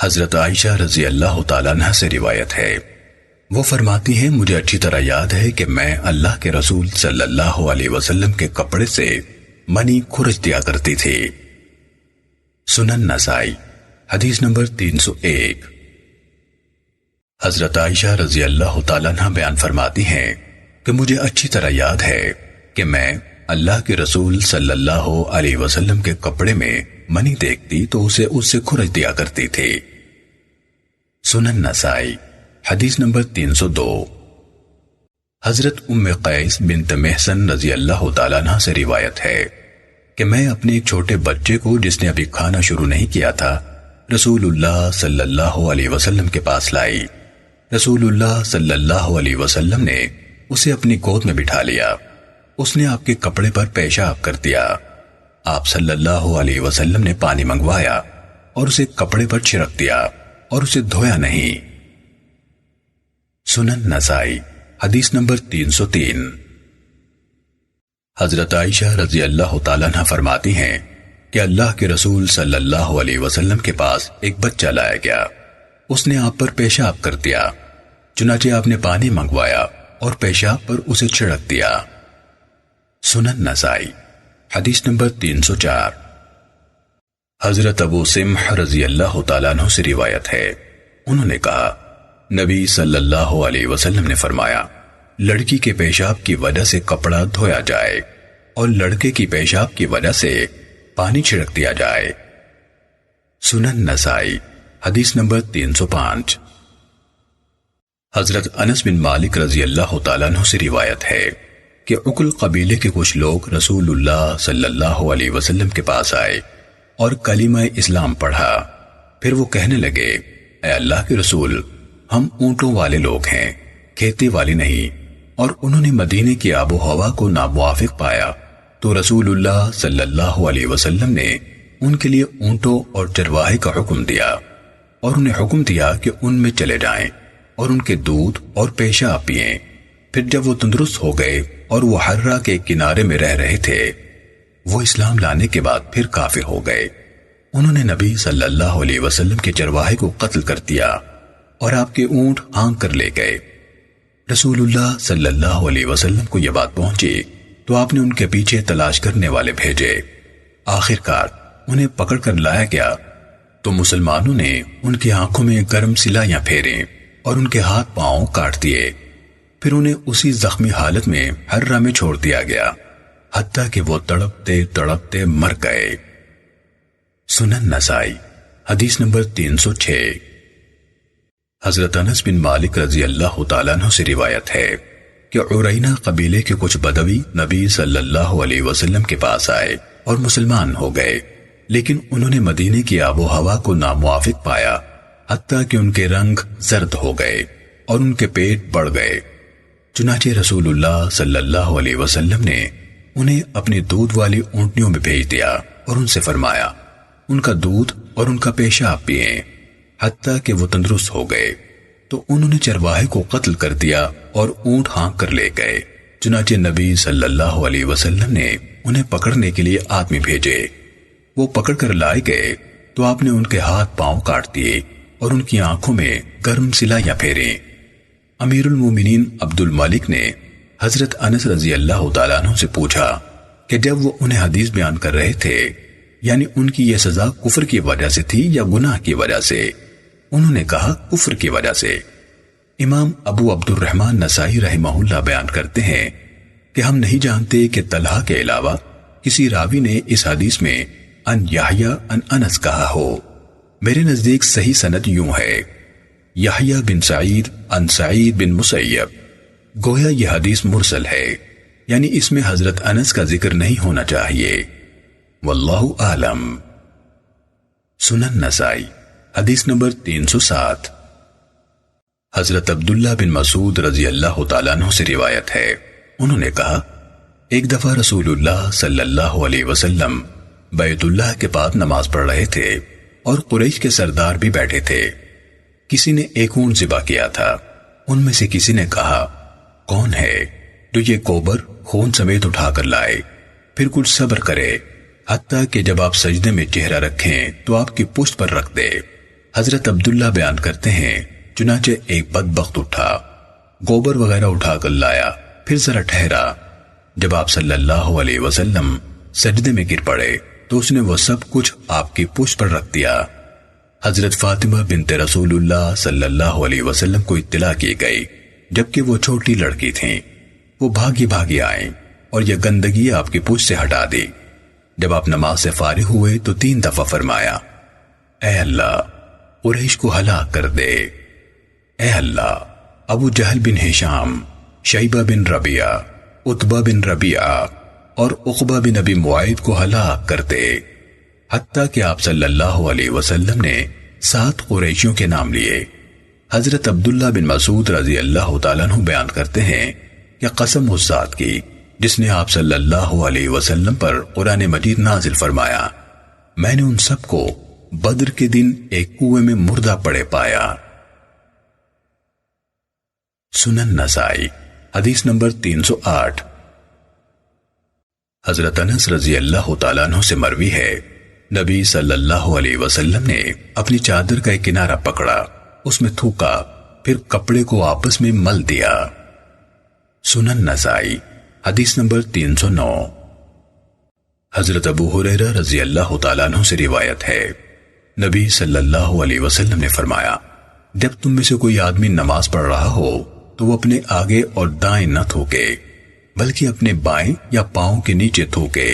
حضرت عائشہ رضی اللہ تعالیٰ عنہ سے روایت ہے، وہ فرماتی ہیں مجھے اچھی طرح یاد ہے کہ میں اللہ کے رسول صلی اللہ علیہ وسلم کے کپڑے سے منی کھرچ دیا کرتی تھی۔ سنن نسائی حدیث نمبر 301۔ حضرت عائشہ رضی اللہ تعالیٰ عنہ بیان فرماتی ہیں کہ مجھے اچھی طرح یاد ہے کہ میں اللہ کے رسول صلی اللہ علیہ وسلم کے کپڑے میں منی دیکھتی تو اسے اس سے کھرچ دیا کرتی تھی۔ سنن نسائی حدیث نمبر 302۔ حضرت ام قیس بنت محسن رضی اللہ تعالیٰ عنہ سے روایت ہے کہ میں اپنے ایک چھوٹے بچے کو جس نے ابھی کھانا شروع نہیں کیا تھا رسول اللہ صلی اللہ علیہ وسلم کے پاس لائی۔ رسول اللہ صلی اللہ علیہ وسلم نے اسے اپنی گود میں بٹھا لیا۔ اس نے آپ کے کپڑے پر پیشاب کر دیا۔ آپ صلی اللہ علیہ وسلم نے پانی منگوایا اور اسے کپڑے پر چھڑک دیا اور اسے دھویا نہیں۔ سنن نسائی حدیث نمبر 303۔ حضرت عائشہ رضی اللہ تعالیٰ عنہ فرماتی ہیں کہ اللہ کے رسول صلی اللہ علیہ وسلم کے پاس ایک بچہ لایا گیا۔ اس نے آپ پر پیشاب کر دیا، چنانچہ آپ نے پانی منگوایا اور پیشاب پر اسے چھڑک دیا۔ سنن نسائی حدیث نمبر 304۔ حضرت ابو سمح رضی اللہ تعالیٰ عنہ سے روایت ہے، انہوں نے کہا نبی صلی اللہ علیہ وسلم نے فرمایا لڑکی کے پیشاب کی وجہ سے کپڑا دھویا جائے اور لڑکے کی پیشاب کی وجہ سے پانی چھڑک دیا جائے۔ سنن نسائی حدیث نمبر 305۔ حضرت انس بن مالک رضی اللہ تعالیٰ عنہ سے روایت ہے کہ عقل قبیلے کے کچھ لوگ رسول اللہ صلی اللہ علیہ وسلم کے پاس آئے اور کلمہ اسلام پڑھا۔ پھر وہ کہنے لگے اے اللہ کے رسول، ہم اونٹوں والے لوگ ہیں، کھیتی والی نہیں، اور انہوں نے مدینے کی آب و ہوا کو ناموافق پایا تو رسول اللہ صلی اللہ علیہ وسلم نے ان کے لیے اونٹوں اور چرواہے کا حکم دیا اور انہیں حکم دیا کہ ان میں چلے جائیں اور ان کے دودھ اور پیشاب پئیں۔ پھر جب وہ تندرست ہو گئے اور وہ حرہ کے کنارے میں رہ رہے تھے، وہ اسلام لانے کے بعد پھر کافر ہو گئے۔ انہوں نے نبی صلی اللہ علیہ وسلم کے چرواہے کو قتل کر دیا اور آپ کے اونٹ ہانک کر لے گئے۔ رسول اللہ صلی اللہ علیہ وسلم کو یہ بات پہنچی تو آپ نے ان کے پیچھے تلاش کرنے والے بھیجے۔ آخرکار انہیں پکڑ کر لایا گیا تو مسلمانوں نے ان کی آنکھوں میں گرم سلائیاں پھیریں اور ان کے ہاتھ پاؤں کاٹ دیے۔ پھر انہیں اسی زخمی حالت میں حرہ میں چھوڑ دیا گیا حتیٰ کہ وہ تڑپتے تڑپتے مر گئے۔ سنن نسائی حدیث نمبر 306۔ حضرت انس بن مالک رضی اللہ تعالیٰ عنہ سے روایت ہے کہ عرینہ قبیلے کے کچھ بدوی نبی صلی اللہ علیہ وسلم کے پاس آئے اور مسلمان ہو گئے، لیکن انہوں نے مدینے کی آب و ہوا کو ناموافق پایا حتیٰ کہ ان کے رنگ زرد ہو گئے اور ان کے پیٹ بڑھ گئے۔ چنانچہ رسول اللہ صلی اللہ علیہ وسلم نے انہیں اپنی دودھ والی اونٹنیوں میں بھیج دیا اور ان سے فرمایا ان کا دودھ اور ان کا پیشاب پئیں حتیٰ کہ وہ تندرست ہو گئے۔ تو انہوں نے چرواہے کو قتل کر دیا اور اونٹ ہانک کر لے گئے۔ چنانچہ نبی صلی اللہ علیہ وسلم نے انہیں پکڑنے کے لیے آدمی بھیجے۔ وہ پکڑ کر لائے گئے تو آپ نے ان کے ہاتھ پاؤں کاٹ دیے اور ان کی آنکھوں میں گرم سلائیاں پھیریں۔ امیر المومنین عبد الملک نے حضرت انس رضی اللہ تعالیٰ عنہ سے پوچھا کہ جب وہ انہیں حدیث بیان کر رہے تھے یعنی ان کی یہ سزا کفر کی وجہ سے تھی یا گناہ کی وجہ سے؟ انہوں نے کہا کفر کی وجہ سے۔ امام ابو عبد الرحمن نسائی رحمہ اللہ بیان کرتے ہیں کہ ہم نہیں جانتے کہ طلحہ کے علاوہ کسی راوی نے اس حدیث میں ان یحییٰ ان انس کہا ہو۔ میرے نزدیک صحیح سند یوں ہے یحییٰ بن سعید ان سعید بن مسیب، گویا یہ حدیث مرسل ہے، یعنی اس میں حضرت انس کا ذکر نہیں ہونا چاہیے۔ واللہ اعلم۔ سنن نسائی حدیث نمبر 307۔ حضرت عبداللہ بن مسعود رضی اللہ تعالیٰ عنہ سے روایت ہے، انہوں نے کہا ایک دفعہ رسول اللہ صلی اللہ علیہ وسلم بیت اللہ کے پاس نماز پڑھ رہے تھے اور قریش کے سردار بھی بیٹھے تھے۔ کسی نے ایک اونٹ ذبح کیا تھا۔ ان میں سے کسی نے کہا کون ہے جو یہ کوبر خون سمیت اٹھا کر لائے؟ پھر کچھ صبر کرے حتیٰ کہ جب آپ سجدے میں چہرہ رکھیں تو آپ کی پشت پر رکھ دے۔ حضرت عبداللہ بیان کرتے ہیں چنانچہ ایک بدبخت اٹھا، گوبر وغیرہ اٹھا کر لایا، پھر ذرا ٹھہرا۔ جب آپ صلی اللہ علیہ وسلم سجدے میں گر پڑے تو اس نے وہ سب کچھ آپ کی پشت پر رکھ دیا۔ حضرت فاطمہ بنت رسول اللہ صلی اللہ علیہ وسلم کو اطلاع کی گئی، جبکہ وہ چھوٹی لڑکی تھیں۔ وہ بھاگی بھاگی آئیں اور یہ گندگی آپ کی پشت سے ہٹا دی۔ جب آپ نماز سے فارغ ہوئے تو 3 دفعہ فرمایا، اے اللہ قریش کو ہلاک کر دے، اے اللہ ابو جہل بن ہشام، شیبہ بن ربیعہ، عتبہ بن ربیعہ اور عقبہ بن ابی معیط کو ہلاک کر دے۔ حتیٰ کہ آپ صلی اللہ علیہ وسلم نے 7 قریشیوں کے نام لیے۔ حضرت عبداللہ بن مسعود رضی اللہ تعالیٰ عنہ بیان کرتے ہیں کہ قسم اس ذات کی جس نے آپ صلی اللہ علیہ وسلم پر قرآن مجید نازل فرمایا، میں نے ان سب کو بدر کے دن ایک کنویں میں مردہ پڑے پایا۔ سنن نسائی حدیث نمبر 308۔ حضرت انس رضی اللہ تعالیٰ عنہ سے مروی ہے، نبی صلی اللہ علیہ وسلم نے اپنی چادر کا ایک کنارہ پکڑا، اس میں تھوکا، پھر کپڑے کو آپس میں مل دیا۔ سنن نسائی حدیث نمبر 309۔ حضرت ابو ہریرہ رضی اللہ تعالیٰ عنہ سے روایت ہے، نبی صلی اللہ علیہ وسلم نے فرمایا، جب تم میں سے کوئی آدمی نماز پڑھ رہا ہو تو وہ اپنے آگے اور دائیں نہ تھوکے بلکہ اپنے بائیں یا پاؤں کے نیچے تھوکے،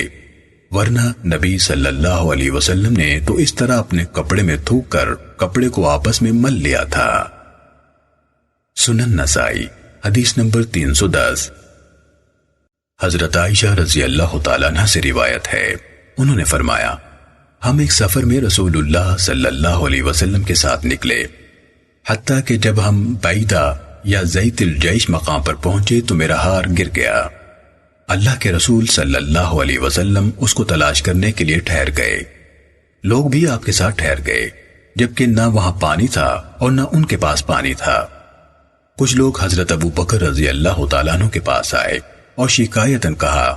ورنہ نبی صلی اللہ علیہ وسلم نے تو اس طرح اپنے کپڑے میں تھوک کر کپڑے کو آپس میں مل لیا تھا۔ سنن نسائی حدیث نمبر 310۔ حضرت عائشہ رضی اللہ تعالیٰ عنہ سے روایت ہے، انہوں نے فرمایا، ہم ایک سفر میں رسول اللہ صلی اللہ علیہ وسلم کے ساتھ نکلے، حتیٰ کہ جب ہم بعیدہ یا زیت الجیش مقام پر پہنچے تو میرا ہار گر گیا۔ اللہ کے رسول صلی اللہ علیہ وسلم اس کو تلاش کرنے کے لیے ٹھہر گئے، لوگ بھی آپ کے ساتھ ٹھہر گئے، جبکہ نہ وہاں پانی تھا اور نہ ان کے پاس پانی تھا۔ کچھ لوگ حضرت ابو بکر رضی اللہ تعالیٰ عنہ کے پاس آئے اور شکایتاً کہا،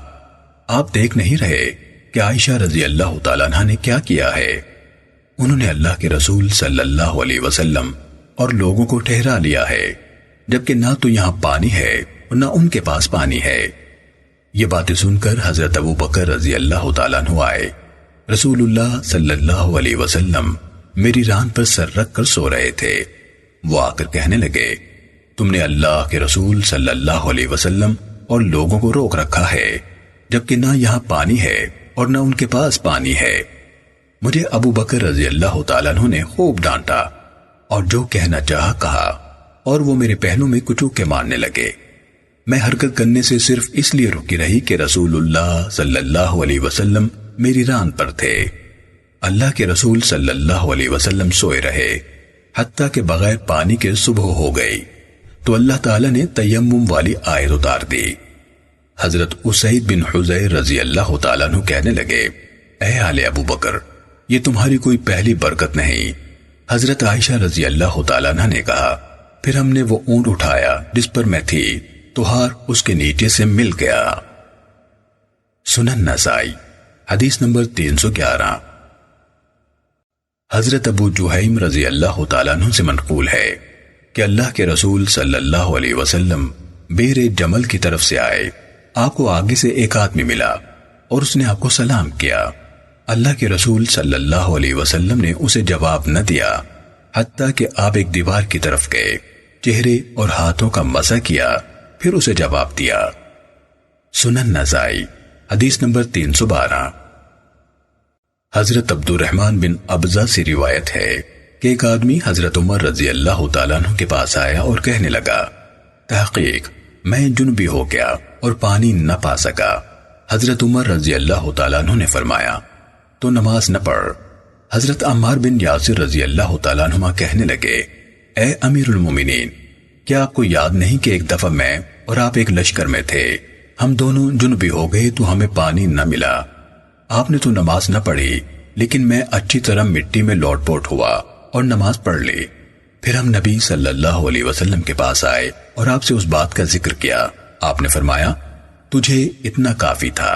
آپ دیکھ نہیں رہے کہ عائشہ رضی اللہ تعالیٰ عنہ نے کیا کیا ہے؟ انہوں نے اللہ کے رسول صلی اللہ علیہ وسلم اور لوگوں کو ٹھہرا لیا ہے، جبکہ نہ تو یہاں پانی ہے اور نہ ان کے پاس پانی ہے۔ یہ باتیں سن کر حضرت ابو بکر رضی اللہ تعالیٰ عنہ آئے، رسول اللہ صلی اللہ علیہ وسلم میری ران پر سر رکھ کر سو رہے تھے۔ وہ آ کر کہنے لگے، تم نے اللہ کے رسول صلی اللہ علیہ وسلم اور لوگوں کو روک رکھا ہے، جبکہ نہ یہاں پانی ہے اور نہ ان کے پاس پانی ہے۔ مجھے ابو بکر رضی اللہ تعالیٰ عنہ نے خوب ڈانٹا اور جو کہنا چاہا کہا، اور وہ میرے پہلو میں کچوک کے مارنے لگے۔ میں حرکت کرنے سے صرف اس لیے رکی رہی کہ رسول اللہ صلی اللہ علیہ وسلم میری ران پر تھے۔ اللہ کے رسول صلی اللہ علیہ وسلم سوئے رہے حتیٰ کہ بغیر پانی کے صبح ہو گئی، تو اللہ تعالیٰ نے تیمم والی آیت اتار دی۔ حضرت اسید بن حضیر رضی اللہ تعالیٰ عنہ کہنے لگے، اے آل ابو بکر، یہ تمہاری کوئی پہلی برکت نہیں۔ حضرت عائشہ رضی اللہ تعالیٰ عنہ نے کہا، پھر ہم نے وہ اونٹ اٹھایا جس پر میں تھی تو ہار اس کے نیچے سے مل گیا۔ سنن نسائی حدیث نمبر 311۔ حضرت ابو جہیم رضی اللہ تعالیٰ عنہ سے منقول ہے کہ اللہ کے رسول صلی اللہ علیہ وسلم بیر جمل کی طرف سے آئے، آپ کو آگے سے ایک آدمی ملا اور اس نے آپ کو سلام کیا۔ اللہ کے رسول صلی اللہ علیہ وسلم نے اسے جواب نہ دیا حتیٰ کہ آپ ایک دیوار کی طرف گئے، چہرے اور ہاتھوں کا مسح کیا، پھر اسے جواب دیا۔ سنن نسائی حدیث نمبر 312۔ حضرت عبد الرحمن بن ابزہ سے روایت ہے کہ ایک آدمی حضرت عمر رضی اللہ تعالیٰ عنہ کے پاس آیا اور کہنے لگا، تحقیق میں جنبی ہو گیا اور پانی نہ پا سکا۔ حضرت عمر رضی اللہ تعالیٰ عنہ نے فرمایا، تو نماز نہ پڑھ۔ حضرت عمار بن یاسر رضی اللہ تعالیٰ عنہ کہنے لگے، اے امیر المومنین، کیا آپ کو یاد نہیں کہ ایک دفعہ میں اور آپ ایک لشکر میں تھے، ہم دونوں جنبی ہو گئے تو ہمیں پانی نہ ملا، آپ نے تو نماز نہ پڑھی، لیکن میں اچھی طرح مٹی میں لوٹ پوٹ ہوا اور نماز پڑھ لی۔ پھر ہم نبی صلی اللہ علیہ وسلم کے پاس آئے اور آپ سے اس بات کا ذکر کیا۔ آپ نے فرمایا، تجھے اتنا کافی تھا۔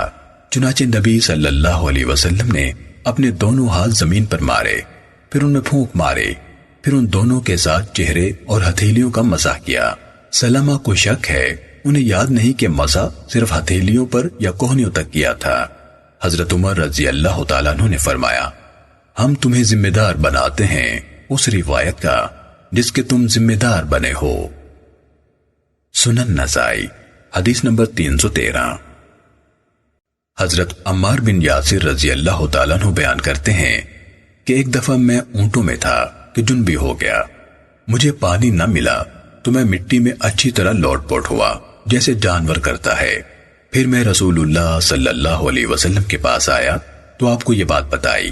چنانچہ نبی صلی اللہ علیہ وسلم نے اپنے دونوں ہاتھ زمین پر مارے، پھر ان میں پھونک مارے پھر ان دونوں کے ساتھ چہرے اور ہتھیلیوں کا مسح کیا۔ سلمہ کو شک ہے، انہیں یاد نہیں کہ مسح صرف ہتھیلیوں پر یا کوہنیوں تک کیا تھا۔ حضرت عمر رضی اللہ تعالیٰ عنہ نے فرمایا، ہم تمہیں ذمہ دار بناتے ہیں اس روایت کا جس کے تم ذمہ دار بنے ہو۔ سنن نسائی حدیث نمبر 313۔ حضرت عمار بن یاسر رضی اللہ تعالیٰ عنہ بیان کرتے ہیں کہ ایک دفعہ میں اونٹوں میں تھا کہ جنبی ہو گیا، مجھے پانی نہ ملا تو میں مٹی میں اچھی طرح لوٹ پوٹ ہوا جیسے جانور کرتا ہے۔ پھر میں رسول اللہ صلی اللہ علیہ وسلم کے پاس آیا تو آپ کو یہ بات بتائی۔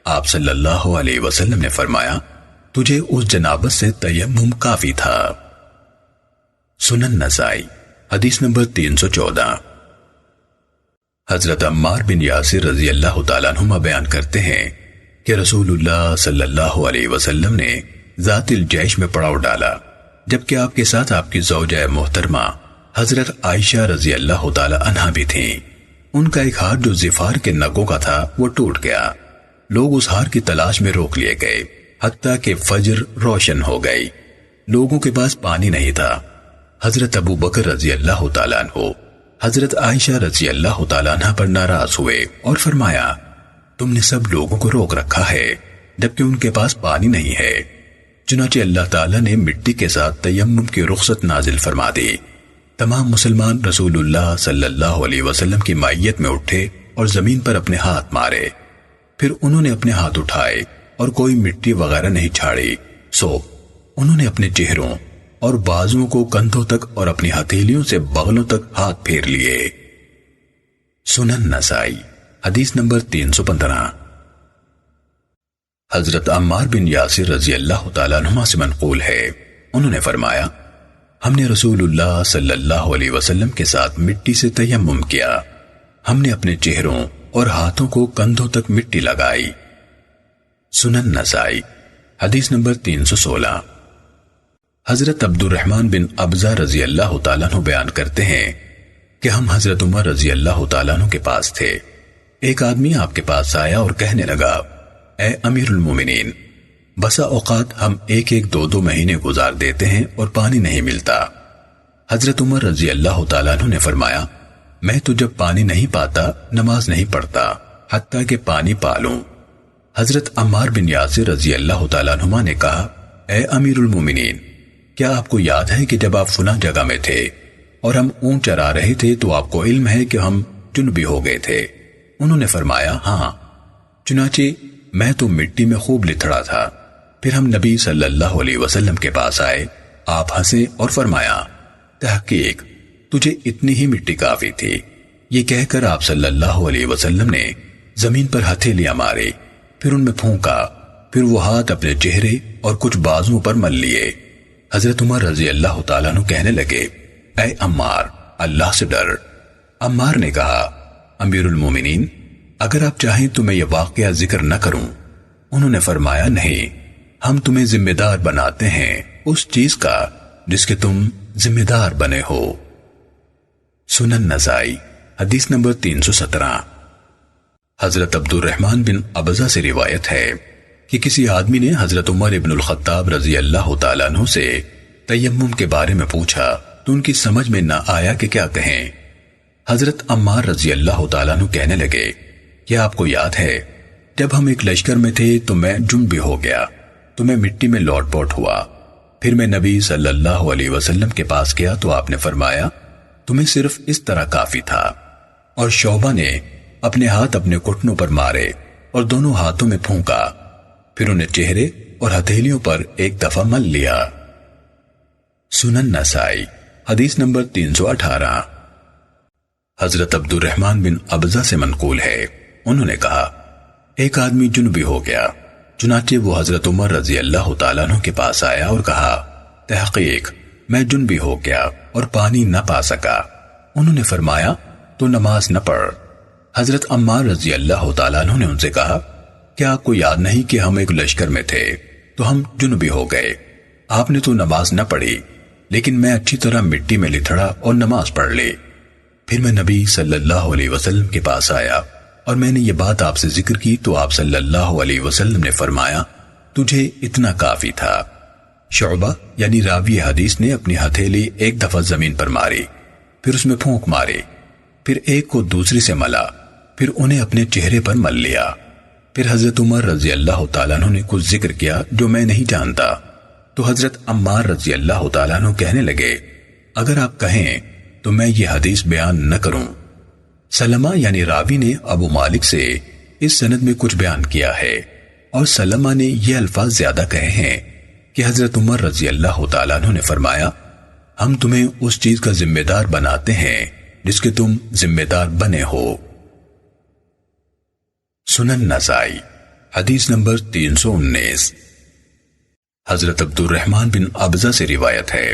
آپ صلی اللہ علیہ وسلم نے فرمایا، تجھے اس جنابت سے تیمم کافی تھا۔ سنن نسائی حدیث نمبر 314۔ حضرت عمار بن یاسر رضی اللہ تعالیٰ عنہ بیان کرتے ہیں کہ رسول اللہ صلی اللہ علیہ وسلم نے ذات الجیش میں پڑاؤ ڈالا، جبکہ آپ کے ساتھ آپ کی زوجہ محترمہ حضرت عائشہ رضی اللہ تعالیٰ عنہا بھی تھیں۔ ان کا ایک ہاتھ جو زفار کے نگوں کا تھا وہ ٹوٹ گیا۔ لوگ اس ہار کی تلاش میں روک لیے گئے حتیٰ کہ فجر روشن ہو گئی۔ لوگوں کے پاس پانی نہیں تھا۔ حضرت ابو بکر رضی اللہ تعالیٰ عنہ حضرت عائشہ رضی اللہ تعالیٰ عنہ پر ناراض ہوئے اور فرمایا، تم نے سب لوگوں کو روک رکھا ہے جبکہ ان کے پاس پانی نہیں ہے۔ چنانچہ اللہ تعالیٰ نے مٹی کے ساتھ تیمم کی رخصت نازل فرما دی۔ تمام مسلمان رسول اللہ صلی اللہ علیہ وسلم کی مائیت میں اٹھے اور زمین پر اپنے ہاتھ مارے۔ پھر انہوں نے اپنے ہاتھ اٹھائے اور کوئی مٹی وغیرہ نہیں چھاڑی، سو انہوں نے اپنے چہروں اور بازوؤں کو کندھوں تک اور اپنی ہتھیلیوں سے بغلوں تک ہاتھ پھیر لیے۔ سنن نسائی حدیث نمبر 315۔ حضرت عمار بن یاسر رضی اللہ تعالیٰ عنہ سے منقول ہے، انہوں نے فرمایا، ہم نے رسول اللہ صلی اللہ علیہ وسلم کے ساتھ مٹی سے تیمم کیا۔ ہم نے اپنے چہروں اور ہاتھوں کو کندھوں تک مٹی لگائی۔ سنن نسائی حدیث نمبر 316۔ حضرت عبد الرحمن بن ابزہ رضی اللہ تعالیٰ عنہ بیان کرتے ہیں کہ ہم حضرت عمر رضی اللہ تعالیٰ عنہ کے پاس تھے۔ ایک آدمی آپ کے پاس آیا اور کہنے لگا، اے امیر المومنین، بسا اوقات ہم ایک دو مہینے گزار دیتے ہیں اور پانی نہیں ملتا۔ حضرت عمر رضی اللہ تعالیٰ عنہ نے فرمایا، میں تو جب پانی نہیں پاتا نماز نہیں پڑھتا حتیٰ کہ پانی پالوں۔ حضرت عمار بن یاسر رضی اللہ تعالیٰ عنہ نے کہا، اے امیر المومنین، کیا آپ کو یاد ہے کہ جب آپ فلاں جگہ میں تھے اور ہم اونٹ چرا رہے تھے تو آپ کو علم ہے کہ ہم جنبی ہو گئے تھے؟ انہوں نے فرمایا، ہاں۔ چنانچہ میں تو مٹی میں خوب لتھڑا تھا۔ پھر ہم نبی صلی اللہ علیہ وسلم کے پاس آئے، آپ ہنسے اور فرمایا، تحقیق تجھے اتنی ہی مٹی کافی تھی۔ یہ کہہ کر آپ صلی اللہ علیہ وسلم نے زمین پر ہتھیلیاں ماری، پھر ان میں پھونکا، پھر وہ ہاتھ اپنے چہرے اور کچھ بازوں پر مل لیے۔ حضرت عمر رضی اللہ تعالیٰ عنہ کہنے لگے، اے عمار، اللہ سے ڈر۔ عمار نے کہا، امیر المومنین، اگر آپ چاہیں تو میں یہ واقعہ ذکر نہ کروں؟ انہوں نے فرمایا، نہیں، ہم تمہیں ذمہ دار بناتے ہیں اس چیز کا جس کے تم ذمہ دار بنے ہو۔ سنن نسائی حدیث نمبر 317۔ حضرت عبد الرحمن بن ابزہ سے روایت ہے کہ کسی آدمی نے حضرت عمر ابن الخطاب رضی اللہ تعالیٰ عنہ سے تیمم کے بارے میں پوچھا تو ان کی سمجھ میں نہ آیا کہ کیا کہیں۔ حضرت عمار رضی اللہ تعالیٰ عنہ کہنے لگے، کیا آپ کو یاد ہے جب ہم ایک لشکر میں تھے تو میں جنبی ہو گیا تو میں مٹی میں لوٹ پوٹ ہوا، پھر میں نبی صلی اللہ علیہ وسلم کے پاس گیا تو آپ نے فرمایا، تمہیں صرف اس طرح کافی تھا۔ اور شعبہ نے اپنے ہاتھ اپنے گھٹنوں پر مارے اور دونوں ہاتھوں میں پھونکا، پھر انہیں چہرے اور ہتھیلیوں پر ایک دفعہ مل لیا۔ سنن نسائی حدیث نمبر 318۔ حضرت عبد الرحمن بن ابزہ سے منقول ہے، انہوں نے کہا، ایک آدمی جنبی ہو گیا، چنانچہ وہ حضرت عمر رضی اللہ تعالیٰ عنہ کے پاس آیا اور کہا، تحقیق میں جنبی ہو گیا اور پانی نہ پا سکا۔ انہوں نے فرمایا، تو نماز نہ پڑھ۔ حضرت عمار رضی اللہ تعالیٰ عنہ نے ان سے کہا، کیا آپ کو یاد نہیں کہ ہم ایک لشکر میں تھے تو ہم جنبی ہو گئے، آپ نے تو نماز نہ پڑھی، لیکن میں اچھی طرح مٹی میں لتھڑا اور نماز پڑھ لی۔ پھر میں نبی صلی اللہ علیہ وسلم کے پاس آیا اور میں نے یہ بات آپ سے ذکر کی تو آپ صلی اللہ علیہ وسلم نے فرمایا، تجھے اتنا کافی تھا۔ شعبہ یعنی راوی حدیث نے اپنی ہتھیلی ایک دفعہ زمین پر ماری، پھر اس میں پھونک ماری، پھر ایک کو دوسری سے ملا، پھر انہیں اپنے چہرے پر مل لیا۔ پھر حضرت عمر رضی اللہ تعالیٰ عنہ نے کچھ ذکر کیا جو میں نہیں جانتا، تو حضرت عمار رضی اللہ تعالیٰ عنہ کہنے لگے اگر آپ کہیں تو میں یہ حدیث بیان نہ کروں۔ سلمہ یعنی راوی نے ابو مالک سے اس سند میں کچھ بیان کیا ہے، اور سلمہ نے یہ الفاظ زیادہ کہے ہیں کہ حضرت عمر رضی اللہ تعالیٰ عنہ نے فرمایا ہم تمہیں اس چیز کا ذمہ دار بناتے ہیں جس کے تم ذمہ دار بنے ہو۔ سنن نسائی حدیث نمبر 319۔ حضرت عبد الرحمن بن ابزہ سے روایت ہے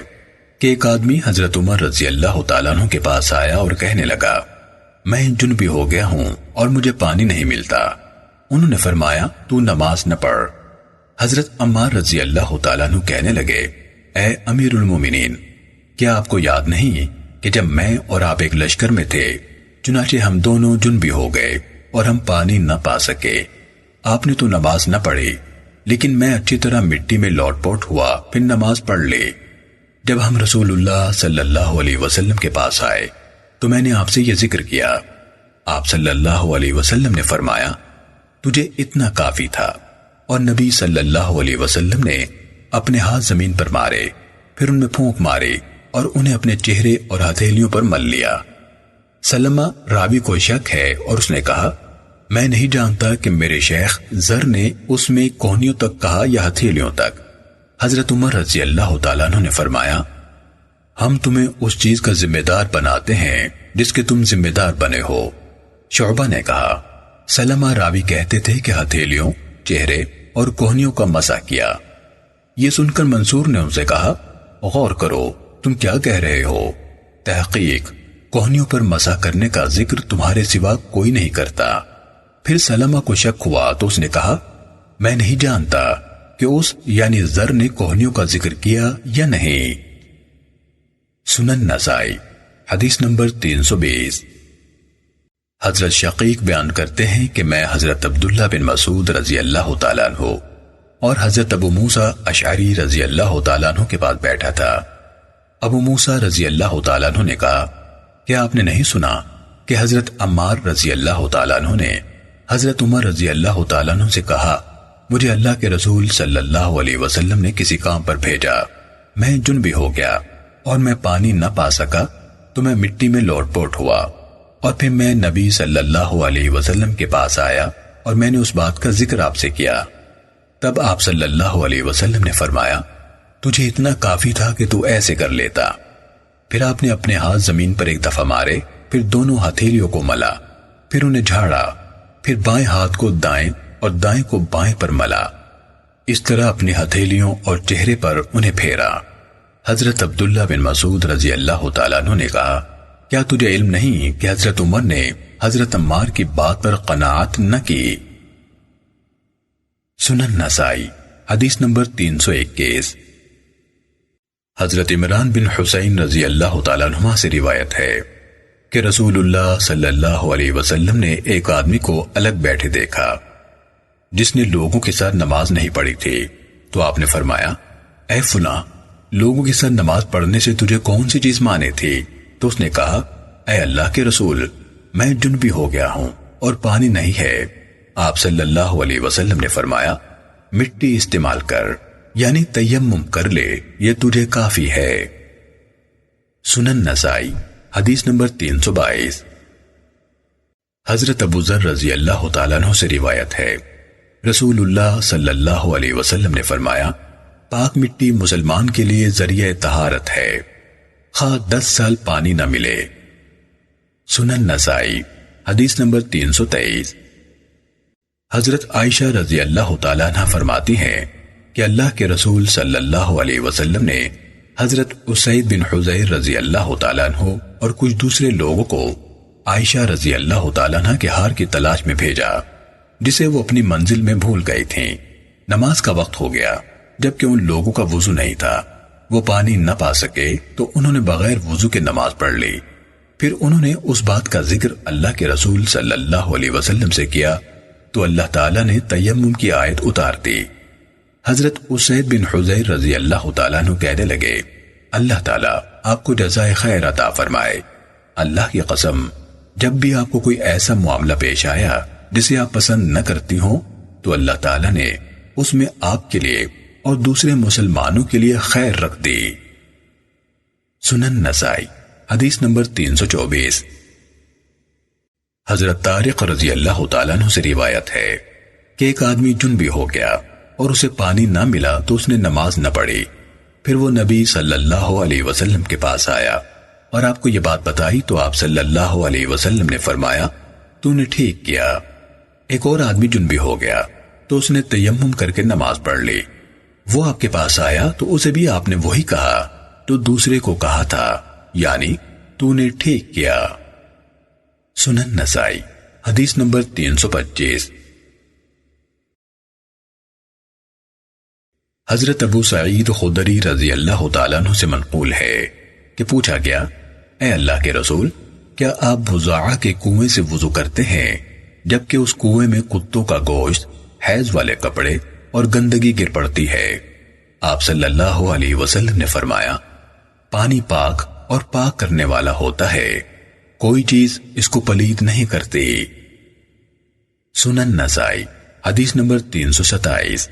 کہ ایک آدمی حضرت عمر رضی اللہ تعالیٰ عنہ کے پاس آیا اور کہنے لگا میں جنبی ہو گیا ہوں اور مجھے پانی نہیں ملتا۔ انہوں نے فرمایا تو نماز نہ پڑھ۔ حضرت عمار رضی اللہ تعالیٰ عنہ کہنے لگے اے امیر المومنین، کیا آپ کو یاد نہیں کہ جب میں اور آپ ایک لشکر میں تھے، چنانچہ ہم دونوں جنبی ہو گئے اور ہم پانی نہ پا سکے، آپ نے تو نماز نہ پڑھی، لیکن میں اچھی طرح مٹی میں لوٹ پوٹ ہوا پھر نماز پڑھ لی۔ جب ہم رسول اللہ صلی اللہ علیہ وسلم کے پاس آئے تو میں نے آپ سے یہ ذکر کیا۔ آپ صلی اللہ علیہ وسلم نے فرمایا تجھے اتنا کافی تھا، اور نبی صلی اللہ علیہ وسلم نے اپنے ہاتھ زمین پر مارے، پھر ان میں پھونک ماری اور انہیں اپنے چہرے اور ہتھیلیوں پر مل لیا۔ سلمہ راوی کو شک ہے اور اس نے کہا میں نہیں جانتا کہ میرے شیخ زر نے اس میں کوہنیوں تک کہا یا ہتھیلیوں تک۔ حضرت عمر رضی اللہ تعالیٰ عنہ نے فرمایا ہم تمہیں اس چیز کا ذمہ دار بناتے ہیں جس کے تم ذمہ دار بنے ہو۔ شعبہ نے کہا سلمہ راوی کہتے تھے کہ ہتھیلیوں، چہرے اور کوہنیوں کا مسح کیا۔ یہ سن کر منصور نے ان سے کہا غور کرو تم کیا کہہ رہے ہو، تحقیق کوہنیوں پر مسح کرنے کا ذکر تمہارے سوا کوئی نہیں کرتا۔ پھر سلمہ کو شک ہوا تو اس نے کہا میں نہیں جانتا کہ اس یعنی زر نے کوہنیوں کا ذکر کیا یا نہیں۔ سنن نسائی حدیث نمبر 320۔ حضرت شقیق بیان کرتے ہیں کہ میں حضرت عبداللہ بن مسعود رضی اللہ تعالیٰ عنہ اور حضرت ابو موسیٰ اشعری رضی اللہ تعالیٰ عنہ کے پاس بیٹھا تھا۔ ابو موسیٰ رضی اللہ تعالیٰ عنہ نے کہا کیا آپ نے نہیں سنا کہ حضرت عمار رضی اللہ تعالیٰ عنہ نے حضرت عمر رضی اللہ تعالیٰ عنہ سے کہا مجھے اللہ کے رسول صلی اللہ علیہ وسلم نے کسی کام پر بھیجا، میں جنبی ہو گیا اور میں پانی نہ پا سکا تو میں مٹی میں لوٹ پوٹ ہوا، اور پھر میں نبی صلی اللہ علیہ وسلم کے پاس آیا اور میں نے اس بات کا ذکر آپ سے کیا۔ تب آپ صلی اللہ علیہ وسلم نے فرمایا تجھے اتنا کافی تھا کہ تو ایسے کر لیتا۔ پھر آپ نے اپنے ہاتھ زمین پر ایک دفعہ مارے، پھر دونوں ہتھیلیوں کو ملا، پھر انہیں جھاڑا، پھر بائیں ہاتھ کو دائیں اور دائیں کو بائیں پر ملا، اس طرح اپنی ہتھیلیوں اور چہرے پر انہیں پھیرا۔ حضرت عبداللہ بن مسعود رضی اللہ تعالیٰ عنہ نے کہا کیا تجھے علم نہیں کہ حضرت عمر نے حضرت عمار کی بات پر قناعت نہ کی؟ سنن نسائی حدیث نمبر 321۔ حضرت عمران بن حسین رضی اللہ تعالیٰ عنہ سے روایت ہے کہ رسول اللہ صلی اللہ علیہ وسلم نے ایک آدمی کو الگ بیٹھے دیکھا جس نے لوگوں کے ساتھ نماز نہیں پڑھی تھی، تو آپ نے فرمایا اے فلاں، لوگوں کے ساتھ نماز پڑھنے سے تجھے کون سی چیز مانے تھی؟ تو اس نے کہا اے اللہ کے رسول، میں جنبی ہو گیا ہوں اور پانی نہیں ہے۔ آپ صلی اللہ علیہ وسلم نے فرمایا مٹی استعمال کر، یعنی تیمم کر لے، یہ تجھے کافی ہے۔ سنن نسائی حدیث نمبر 322۔ حضرت ابو ذر رضی اللہ تعالیٰ عنہ سے روایت ہے رسول اللہ صلی اللہ علیہ وسلم نے فرمایا پاک مٹی مسلمان کے لیے ذریعہ طہارت ہے، خواہ 10 سال پانی نہ ملے۔ سنن نسائی حدیث نمبر 323۔ حضرت عائشہ رضی اللہ تعالیٰ عنہ فرماتی ہیں کہ اللہ کے رسول صلی اللہ علیہ وسلم نے حضرت اسید بن حضیر رضی اللہ تعالیٰ عنہ اور کچھ دوسرے لوگوں کو عائشہ رضی اللہ تعالیٰ عنہ کے ہار کی تلاش میں بھیجا جسے وہ اپنی منزل میں بھول گئی تھیں۔ نماز کا وقت ہو گیا، جبکہ ان لوگوں کا وضو نہیں تھا، وہ پانی نہ پا سکے تو انہوں نے بغیر وضو کے نماز پڑھ لی۔ پھر انہوں نے اس بات کا ذکر اللہ کے رسول صلی اللہ علیہ وسلم سے کیا تو اللہ تعالیٰ نے تیمم کی آیت اتار دی۔ حضرت اسید بن حضیر رضی اللہ تعالیٰ عنہ کہنے لگے، اللہ تعالیٰ آپ کو جزائے خیر عطا فرمائے۔ اللہ کی قسم، جب بھی آپ کو کوئی ایسا معاملہ پیش آیا جسے آپ پسند نہ کرتی ہوں تو اللہ تعالیٰ نے اس میں آپ کے لیے اور دوسرے مسلمانوں کے لیے خیر رکھ دی۔ سنن نسائی حدیث نمبر 324۔ حضرت طارق رضی اللہ تعالیٰ عنہ سے روایت ہے کہ ایک آدمی جنبی ہو گیا اور اسے پانی نہ ملا تو اس نے نماز نہ پڑھی۔ پھر وہ نبی صلی اللہ علیہ وسلم کے پاس آیا اور آپ کو یہ بات بتائی تو آپ صلی اللہ علیہ وسلم نے فرمایا، تو نے ٹھیک کیا۔ ایک اور آدمی جنبی ہو گیا تو اس نے تیمم کر کے نماز پڑھ لی۔ وہ آپ کے پاس آیا تو اسے بھی آپ نے وہی کہا تو دوسرے کو کہا تھا، یعنی تو نے ٹھیک کیا۔ سنن نسائی حدیث نمبر 325۔ حضرت ابو سعید خدری رضی اللہ تعالیٰ عنہ سے منقول ہے کہ پوچھا گیا، اے اللہ کے رسول، کیا آپ بھزاعہ کے کنویں سے وضو کرتے ہیں جبکہ اس کنویں میں کتوں کا گوشت، حیض والے کپڑے اور گندگی گر پڑتی ہے؟ آپ صلی اللہ علیہ وسلم نے فرمایا، پانی پاک اور پاک کرنے والا ہوتا ہے، کوئی چیز اس کو پلید نہیں کرتی۔ سنن نسائی حدیث نمبر 327۔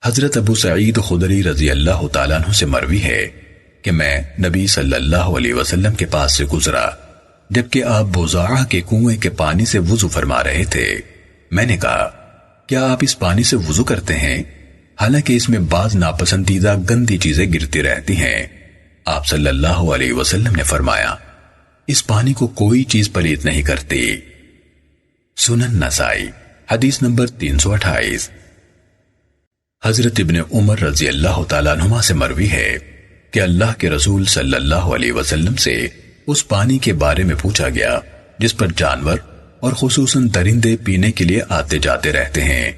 حضرت ابو سعید خدری رضی اللہ تعالیٰ عنہ سے مروی ہے کہ میں نبی صلی اللہ علیہ وسلم کے پاس سے گزرا جبکہ آپ بوزاعہ کے کنویں کے پانی سے وضو فرما رہے تھے۔ میں نے کہا، کیا آپ اس پانی سے وضو کرتے ہیں؟ حالانکہ اس میں بعض ناپسندیدہ گندی چیزیں گرتی رہتی ہیں۔ آپ صلی اللہ علیہ وسلم نے فرمایا، اس پانی کو کوئی چیز پلید نہیں کرتی۔ سنن نسائی حدیث نمبر 328۔ حضرت ابن عمر رضی اللہ تعالیٰ عنہما سے مروی ہے کہ اللہ کے رسول صلی اللہ علیہ وسلم سے اس پانی کے بارے میں پوچھا گیا جس پر جانور اور خصوصاً درندے پینے کے لیے آتے جاتے رہتے ہیں۔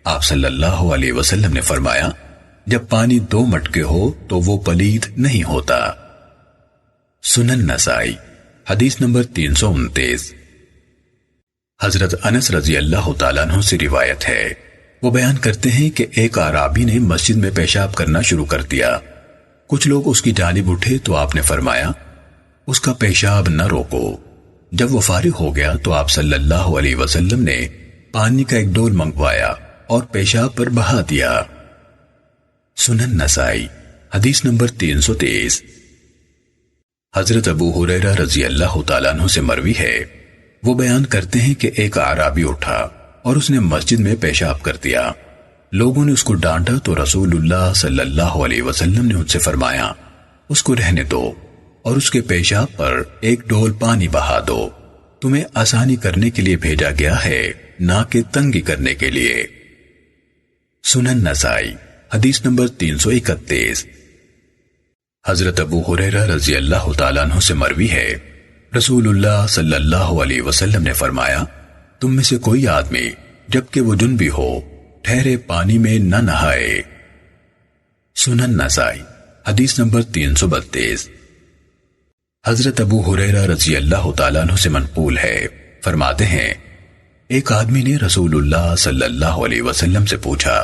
آپ صلی اللہ علیہ وسلم نے فرمایا، جب پانی 2 مٹکے ہو تو وہ پلید نہیں ہوتا۔ سنن نسائی حدیث نمبر 329۔ حضرت انس رضی اللہ تعالیٰ عنہ سے روایت ہے، وہ بیان کرتے ہیں کہ ایک اعرابی نے مسجد میں پیشاب کرنا شروع کر دیا۔ کچھ لوگ اس کی جانب اٹھے تو آپ نے فرمایا، اس کا پیشاب نہ روکو۔ جب وہ فارغ ہو گیا تو آپ صلی اللہ علیہ وسلم نے پانی کا ایک ڈول منگوایا اور پیشاب پر بہا دیا۔ سنن نسائی حدیث نمبر 323۔ حضرت ابو ہریرہ رضی اللہ تعالیٰ عنہ سے مروی ہے، وہ بیان کرتے ہیں کہ ایک اعرابی اٹھا اور اس نے مسجد میں پیشاب کر دیا۔ لوگوں نے اس کو ڈانٹا تو رسول اللہ صلی اللہ علیہ وسلم نے ان سے فرمایا، اس کو رہنے دو اور اس کے پیشاب پر ایک ڈول پانی بہا دو، تمہیں آسانی کرنے کے لیے بھیجا گیا ہے، نہ کہ تنگی کرنے کے لیے۔ سنن نسائی حدیث نمبر 331۔ حضرت ابو ہریرہ رضی اللہ تعالیٰ عنہ سے مروی ہے، رسول اللہ صلی اللہ علیہ وسلم نے فرمایا، تم میں سے کوئی آدمی جبکہ وہ جنبی ہو ٹھہرے پانی میں نہ نہائے۔ سنن نسائی حدیث نمبر 332۔ حضرت ابو ہریرہ رضی اللہ تعالیٰ عنہ سے منقول ہے، فرماتے ہیں، ایک آدمی نے رسول اللہ صلی اللہ علیہ وسلم سے پوچھا،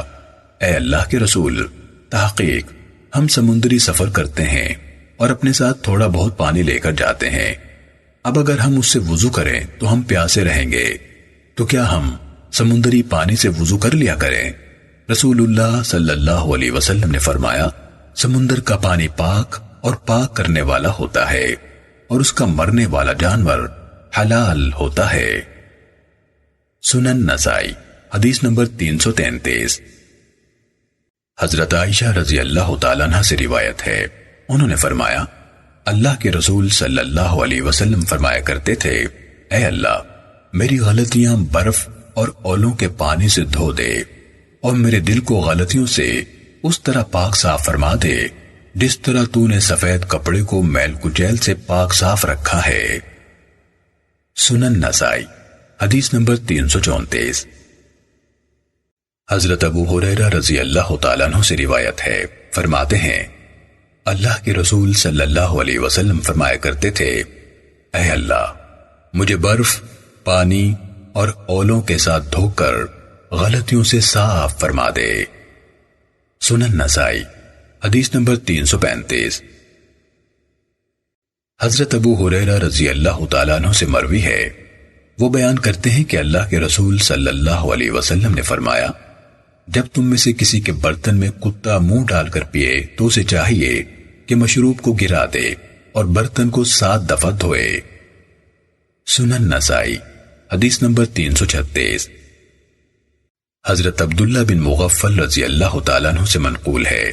اے اللہ کے رسول، تحقیق ہم سمندری سفر کرتے ہیں اور اپنے ساتھ تھوڑا بہت پانی لے کر جاتے ہیں، اب اگر ہم اس سے وضو کریں تو ہم پیاسے رہیں گے، تو کیا ہم سمندری پانی سے وضو کر لیا کریں؟ رسول اللہ صلی اللہ علیہ وسلم نے فرمایا، سمندر کا پانی پاک اور پاک کرنے والا ہوتا ہے اور اس کا مرنے والا جانور حلال ہوتا ہے۔ سنن نسائی حدیث نمبر 333۔ حضرت عائشہ رضی اللہ تعالیٰ عنہ سے روایت ہے، انہوں نے فرمایا، اللہ کے رسول صلی اللہ علیہ وسلم فرمایا کرتے تھے، اے اللہ، میری غلطیاں برف اور اولوں کے پانی سے دھو دے اور میرے دل کو غلطیوں سے اس طرح پاک صاف فرما دے جس طرح تو نے سفید کپڑے کو میل کچیل سے پاک صاف رکھا ہے۔ سنن نسائی حدیث نمبر 334۔ حضرت ابو ہریرہ رضی اللہ تعالیٰ عنہ سے روایت ہے، فرماتے ہیں، اللہ کے رسول صلی اللہ علیہ وسلم فرمایا کرتے تھے، اے اللہ، مجھے برف، پانی اور اولوں کے ساتھ دھو کر غلطیوں سے صاف فرما دے۔ سنن نسائی حدیث نمبر 335۔ حضرت ابو ہریرہ رضی اللہ تعالیٰ عنہ سے مروی ہے، وہ بیان کرتے ہیں کہ اللہ کے رسول صلی اللہ علیہ وسلم نے فرمایا، جب تم میں سے کسی کے برتن میں کتا منہ ڈال کر پیے تو اسے چاہیے کہ مشروب کو گرا دے اور برتن کو 7 دفعہ دھوئے۔ سنن نسائی حدیث نمبر 336۔ حضرت عبداللہ بن مغفل رضی اللہ تعالیٰ عنہ سے منقول ہے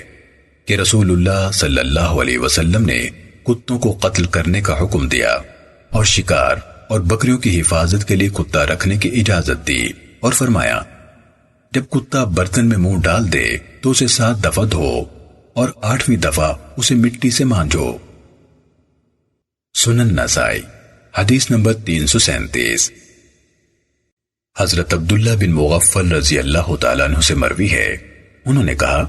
کہ رسول اللہ صلی اللہ علیہ وسلم نے کتوں کو قتل کرنے کا حکم دیا اور شکار اور بکریوں کی حفاظت کے لیے کتا رکھنے کی اجازت دی، اور فرمایا جب کتا برتن میں منہ ڈال دے تو اسے 7 دفعہ دھو اور 8ویں دفعہ اسے مٹی سے مانجو۔ سنن نسائی حدیث نمبر 337۔ حضرت عبداللہ بن مغفل رضی اللہ تعالیٰ عنہ سے مروی ہے، انہوں نے کہا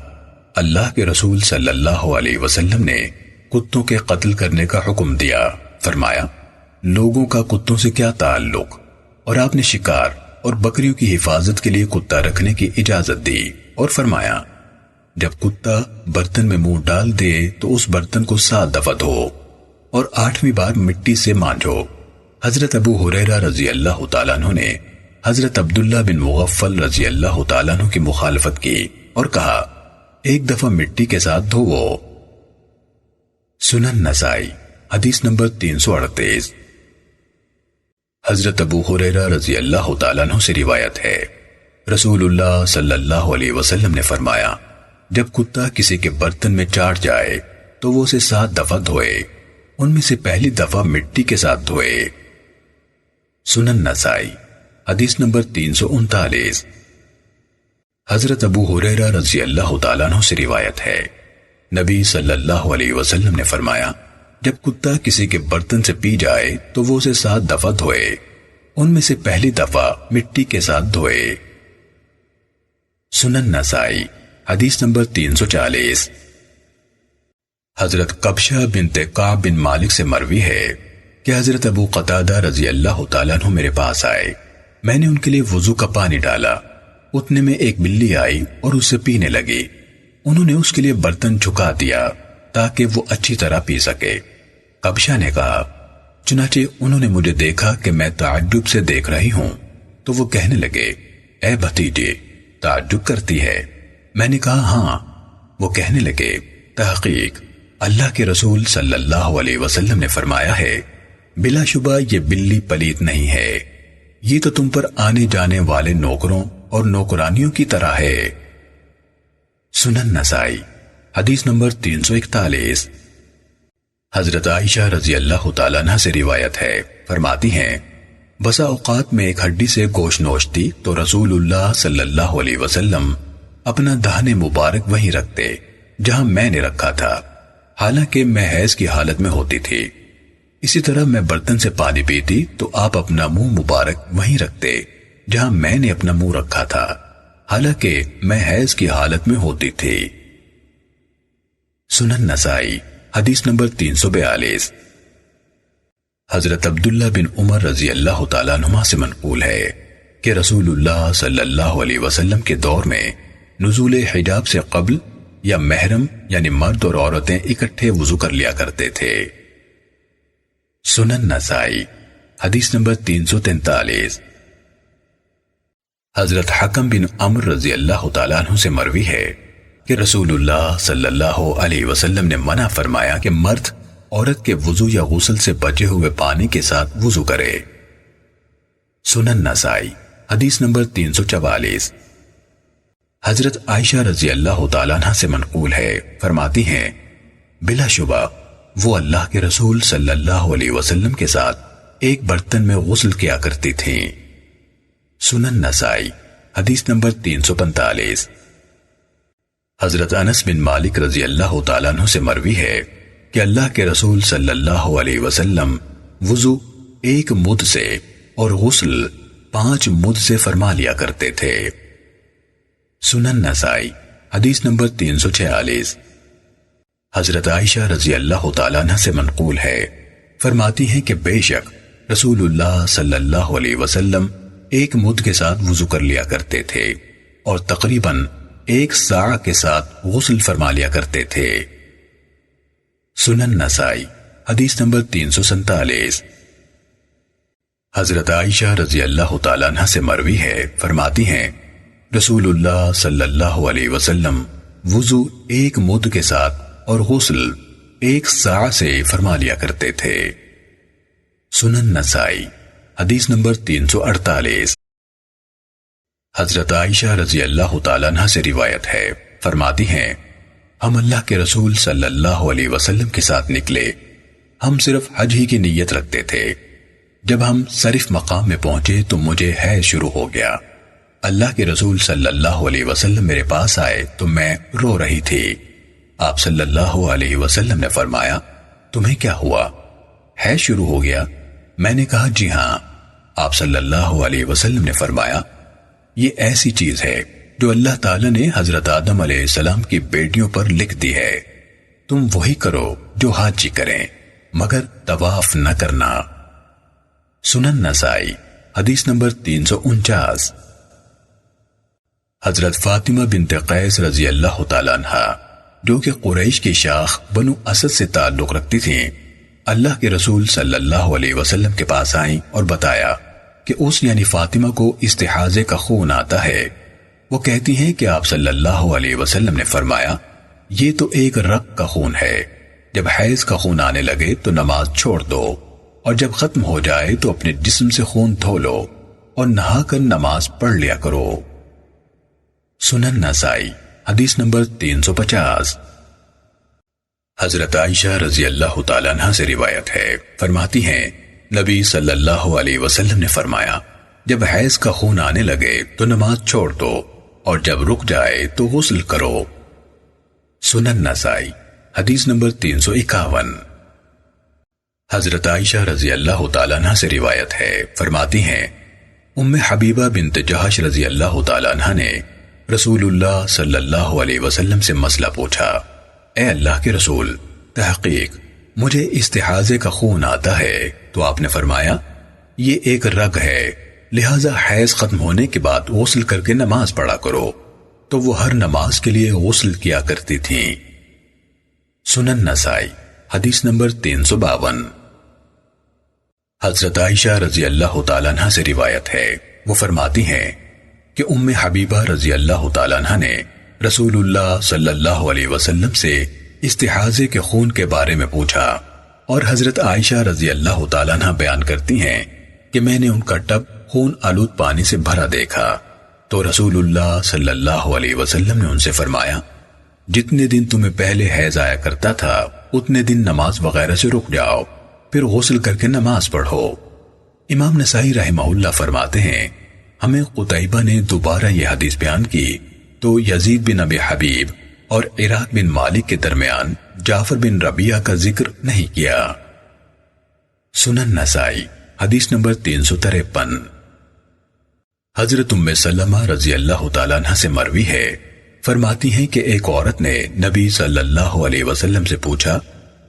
اللہ کے رسول صلی اللہ علیہ وسلم نے کتوں کے قتل کرنے کا حکم دیا، فرمایا لوگوں کا کتوں سے کیا تعلق، اور آپ نے شکار اور بکریوں کی حفاظت کے لیے کتا رکھنے کی اجازت دی، اور فرمایا جب کتا برتن میں منہ ڈال دے تو اس برتن کو 7 دفعہ دھو اور 8ویں بار مٹی سے مانجو۔ حضرت ابو ہریرہ رضی اللہ تعالیٰ عنہ نے حضرت عبداللہ بن مغفل رضی اللہ تعالیٰ عنہ کی مخالفت کی اور کہا ایک دفعہ مٹی کے ساتھ دھوو۔ سنن نسائی حدیث نمبر 338۔ حضرت ابو ہریرہ رضی اللہ تعالیٰ عنہ سے روایت ہے، رسول اللہ صلی اللہ علیہ وسلم نے فرمایا جب کتا کسی کے برتن میں چاٹ جائے تو وہ اسے 7 دفعہ دھوئے، ان میں سے پہلی دفعہ مٹی کے ساتھ دھوئے۔ سنن نسائی حدیث نمبر 339۔ حضرت ابو ہریرہ رضی اللہ تعالیٰ عنہ سے روایت ہے، نبی صلی اللہ علیہ وسلم نے فرمایا جب کتا کسی کے برتن سے پی جائے تو وہ اسے 7 دفعہ دھوئے، ان میں سے پہلی دفعہ مٹی کے ساتھ دھوئے۔ سنن نسائی حدیث نمبر 340۔ حضرت قبشہ بنت کعب بن مالک سے مروی ہے کہ حضرت ابو قتادہ رضی اللہ تعالیٰ عنہ میرے پاس آئے، میں نے ان کے لیے وضو کا پانی ڈالا، اتنے میں ایک بلی آئی اور اسے پینے لگی، انہوں نے اس کے لیے برتن جھکا دیا تاکہ وہ اچھی طرح پی سکے۔ قبشہ نے کہا چنانچہ انہوں نے مجھے دیکھا کہ میں تعجب سے دیکھ رہی ہوں تو وہ کہنے لگے اے بھتیجے تعجب کرتی ہے؟ میں نے کہا ہاں۔ وہ کہنے لگے تحقیق اللہ کے رسول صلی اللہ علیہ وسلم نے فرمایا ہے بلا شبہ یہ بلی پلیت نہیں ہے، یہ تو تم پر آنے جانے والے نوکروں اور نوکرانیوں کی طرح ہے۔ سنن نسائی حدیث نمبر 341۔ حضرت عائشہ رضی اللہ تعالیٰ عنہ سے روایت ہے، فرماتی ہیں بسا اوقات میں ایک ہڈی سے گوشت نوش تھی تو رسول اللہ صلی اللہ علیہ وسلم اپنا دہن مبارک وہیں رکھتے جہاں میں نے رکھا تھا، حالانکہ میں حیض کی حالت میں ہوتی تھی۔ اسی طرح میں برتن سے پانی پیتی تو آپ اپنا منہ مبارک وہیں رکھتے جہاں میں نے اپنا منہ رکھا تھا، حالانکہ میں حیض کی حالت میں ہوتی تھی۔ سنن نسائی حدیث نمبر 342۔ حضرت عبداللہ بن عمر رضی اللہ تعالیٰ عنہما سے منقول ہے کہ رسول اللہ صلی اللہ علیہ وسلم کے دور میں نزول حجاب سے قبل یا محرم یعنی مرد اور عورتیں اکٹھے وضو کر لیا کرتے تھے۔ سنن نسائی حدیث نمبر 343۔ حضرت حکم بن عمرو رضی اللہ تعالیٰ عنہ سے مروی ہے کہ رسول اللہ صلی اللہ علیہ وسلم نے منع فرمایا کہ مرد عورت کے وضو یا غسل سے بچے ہوئے پانی کے ساتھ وضو کرے۔ سنن نسائی حدیث نمبر 344۔ حضرت عائشہ رضی اللہ تعالیٰ عنہ سے منقول ہے، فرماتی ہیں بلا شبہ وہ اللہ کے رسول صلی اللہ علیہ وسلم کے ساتھ ایک برتن میں غسل کیا کرتی تھیں۔ سنن نسائی حدیث نمبر 345۔ حضرت انس بن مالک رضی اللہ تعالیٰ عنہ سے مروی ہے کہ اللہ کے رسول صلی اللہ علیہ وسلم وضو 1 مد سے اور غسل 5 مد سے فرما لیا کرتے تھے۔ سنن نسائی حدیث نمبر 346۔ حضرت عائشہ رضی اللہ تعالیٰ عنہ سے منقول ہے، فرماتی ہیں کہ بے شک رسول اللہ صلی اللہ علیہ وسلم ایک مد کے ساتھ وضو کر لیا کرتے تھے اور تقریباً 1 ساع کے ساتھ غسل فرما لیا کرتے تھے۔ سنن نسائی حدیث نمبر 347۔ حضرت عائشہ رضی اللہ تعالیٰ عنہ سے مروی ہے، فرماتی ہیں رسول اللہ صلی اللہ علیہ وسلم وضو 1 مد کے ساتھ اور غسل 1 ساع سے فرما لیا کرتے تھے۔ سنن نسائی حدیث نمبر 348۔ حضرت عائشہ رضی اللہ تعالیٰ عنہ سے روایت ہے، فرماتی ہیں ہم اللہ کے رسول صلی اللہ علیہ وسلم کے ساتھ نکلے، ہم صرف حج ہی کی نیت رکھتے تھے۔ جب ہم صرف مقام میں پہنچے تو مجھے حیض شروع ہو گیا۔ اللہ کے رسول صلی اللہ علیہ وسلم میرے پاس آئے تو میں رو رہی تھی۔ آپ صلی اللہ علیہ وسلم نے فرمایا تمہیں کیا ہوا؟ حیض شروع ہو گیا؟ میں نے کہا جی ہاں۔ آپ صلی اللہ علیہ وسلم نے فرمایا یہ ایسی چیز ہے جو اللہ تعالیٰ نے حضرت آدم علیہ السلام کی بیٹیوں پر لکھ دی ہے، تم وہی کرو جو حاجی کریں مگر طواف نہ کرنا۔ سنن نسائی حدیث نمبر 349۔ حضرت فاطمہ بنت قیس رضی اللہ تعالیٰ عنہ جو کہ قریش کی شاخ بنو اسد سے تعلق رکھتی تھیں، اللہ کے رسول صلی اللہ علیہ وسلم کے پاس آئیں اور بتایا کہ اس یعنی فاطمہ کو استحاضے کا خون آتا ہے۔ وہ کہتی ہیں کہ آپ صلی اللہ علیہ وسلم نے فرمایا یہ تو ایک رگ کا خون ہے، جب حیض کا خون آنے لگے تو نماز چھوڑ دو، اور جب ختم ہو جائے تو اپنے جسم سے خون دھو لو اور نہا کر نماز پڑھ لیا کرو۔ سنن نسائی حدیث نمبر 350۔ حضرت عائشہ رضی اللہ تعالیٰ عنہ سے روایت ہے، فرماتی ہیں نبی صلی اللہ علیہ وسلم نے فرمایا جب حیض کا خون آنے لگے تو نماز چھوڑ دو اور جب رک جائے تو غسل کرو۔ سنن نسائی حدیث نمبر 351۔ حضرت عائشہ رضی اللہ تعالیٰ عنہ سے روایت ہے، فرماتی ہیں ام حبیبہ بنت جہش رضی اللہ تعالیٰ عنہ نے رسول اللہ صلی اللہ علیہ وسلم سے مسئلہ پوچھا، اے اللہ کے رسول، تحقیق مجھے استحاضے کا خون آتا ہے، تو آپ نے فرمایا یہ ایک رگ ہے، لہذا حیض ختم ہونے کے بعد غسل کر کے نماز پڑھا کرو۔ تو وہ ہر نماز کے لیے غسل کیا کرتی تھیں۔ سنن نسائی حدیث نمبر 352۔ حضرت عائشہ رضی اللہ تعالیٰ عنہ سے روایت ہے، وہ فرماتی ہیں کہ ام حبیبہ رضی اللہ تعالیٰ عنہ نے رسول اللہ صلی اللہ علیہ وسلم سے استحاضے کے خون کے بارے میں پوچھا، اور حضرت عائشہ رضی اللہ تعالیٰ عنہ بیان کرتی ہیں کہ میں نے ان کا ٹب خون آلود پانی سے بھرا دیکھا تو رسول اللہ صلی اللہ علیہ وسلم نے ان سے فرمایا جتنے دن تمہیں پہلے حیض آیا کرتا تھا اتنے دن نماز وغیرہ سے رک جاؤ، پھر غسل کر کے نماز پڑھو۔ امام نسائی رحمہ اللہ فرماتے ہیں ہمیں قتیبہ نے دوبارہ یہ حدیث بیان کی تو یزید بن ابی حبیب اور عراق بن مالک کے درمیان جعفر بن ربیعہ کا ذکر نہیں کیا۔ سنن نسائی حدیث نمبر 353۔ حضرت ام سلمہ رضی اللہ تعالیٰ عنہ سے مروی ہے، فرماتی ہیں کہ ایک عورت نے نبی صلی اللہ علیہ وسلم سے پوچھا،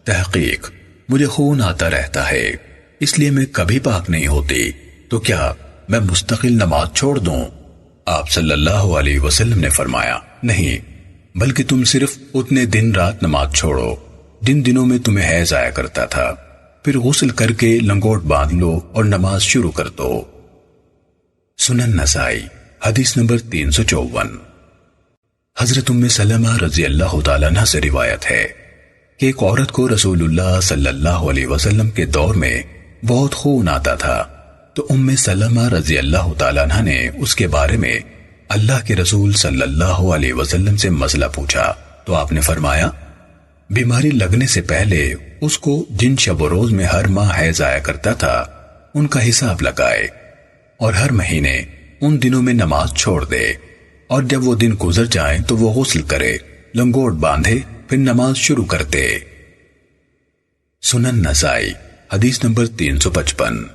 تحقیق مجھے خون آتا رہتا ہے، اس لیے میں کبھی پاک نہیں ہوتی، تو کیا میں مستقل نماز چھوڑ دوں؟ آپ صلی اللہ علیہ وسلم نے فرمایا نہیں، بلکہ تم صرف اتنے دن رات نماز چھوڑو جن دنوں میں تمہیں حیض آیا کرتا تھا، پھر غسل کر کے لنگوٹ باندھ لو اور نماز شروع کر دو۔ سنن نسائی حدیث نمبر 354۔ حضرت ام سلمہ رضی اللہ تعالیٰ عنہ سے روایت ہے کہ ایک عورت کو رسول اللہ صلی اللہ علیہ وسلم کے دور میں بہت خون آتا تھا، تو ام سلمہ رضی اللہ تعالیٰ عنہ نے اس کے بارے میں اللہ کے رسول صلی اللہ علیہ وسلم سے مسئلہ پوچھا، تو آپ نے فرمایا بیماری لگنے سے پہلے اس کو جن شب و روز میں ہر ماہ حیض آیا کرتا تھا ان کا حساب لگائے اور ہر مہینے ان دنوں میں نماز چھوڑ دے، اور جب وہ دن گزر جائیں تو وہ غسل کرے، لنگوٹ باندھے، پھر نماز شروع کرتے۔ سنن نسائی حدیث نمبر 355۔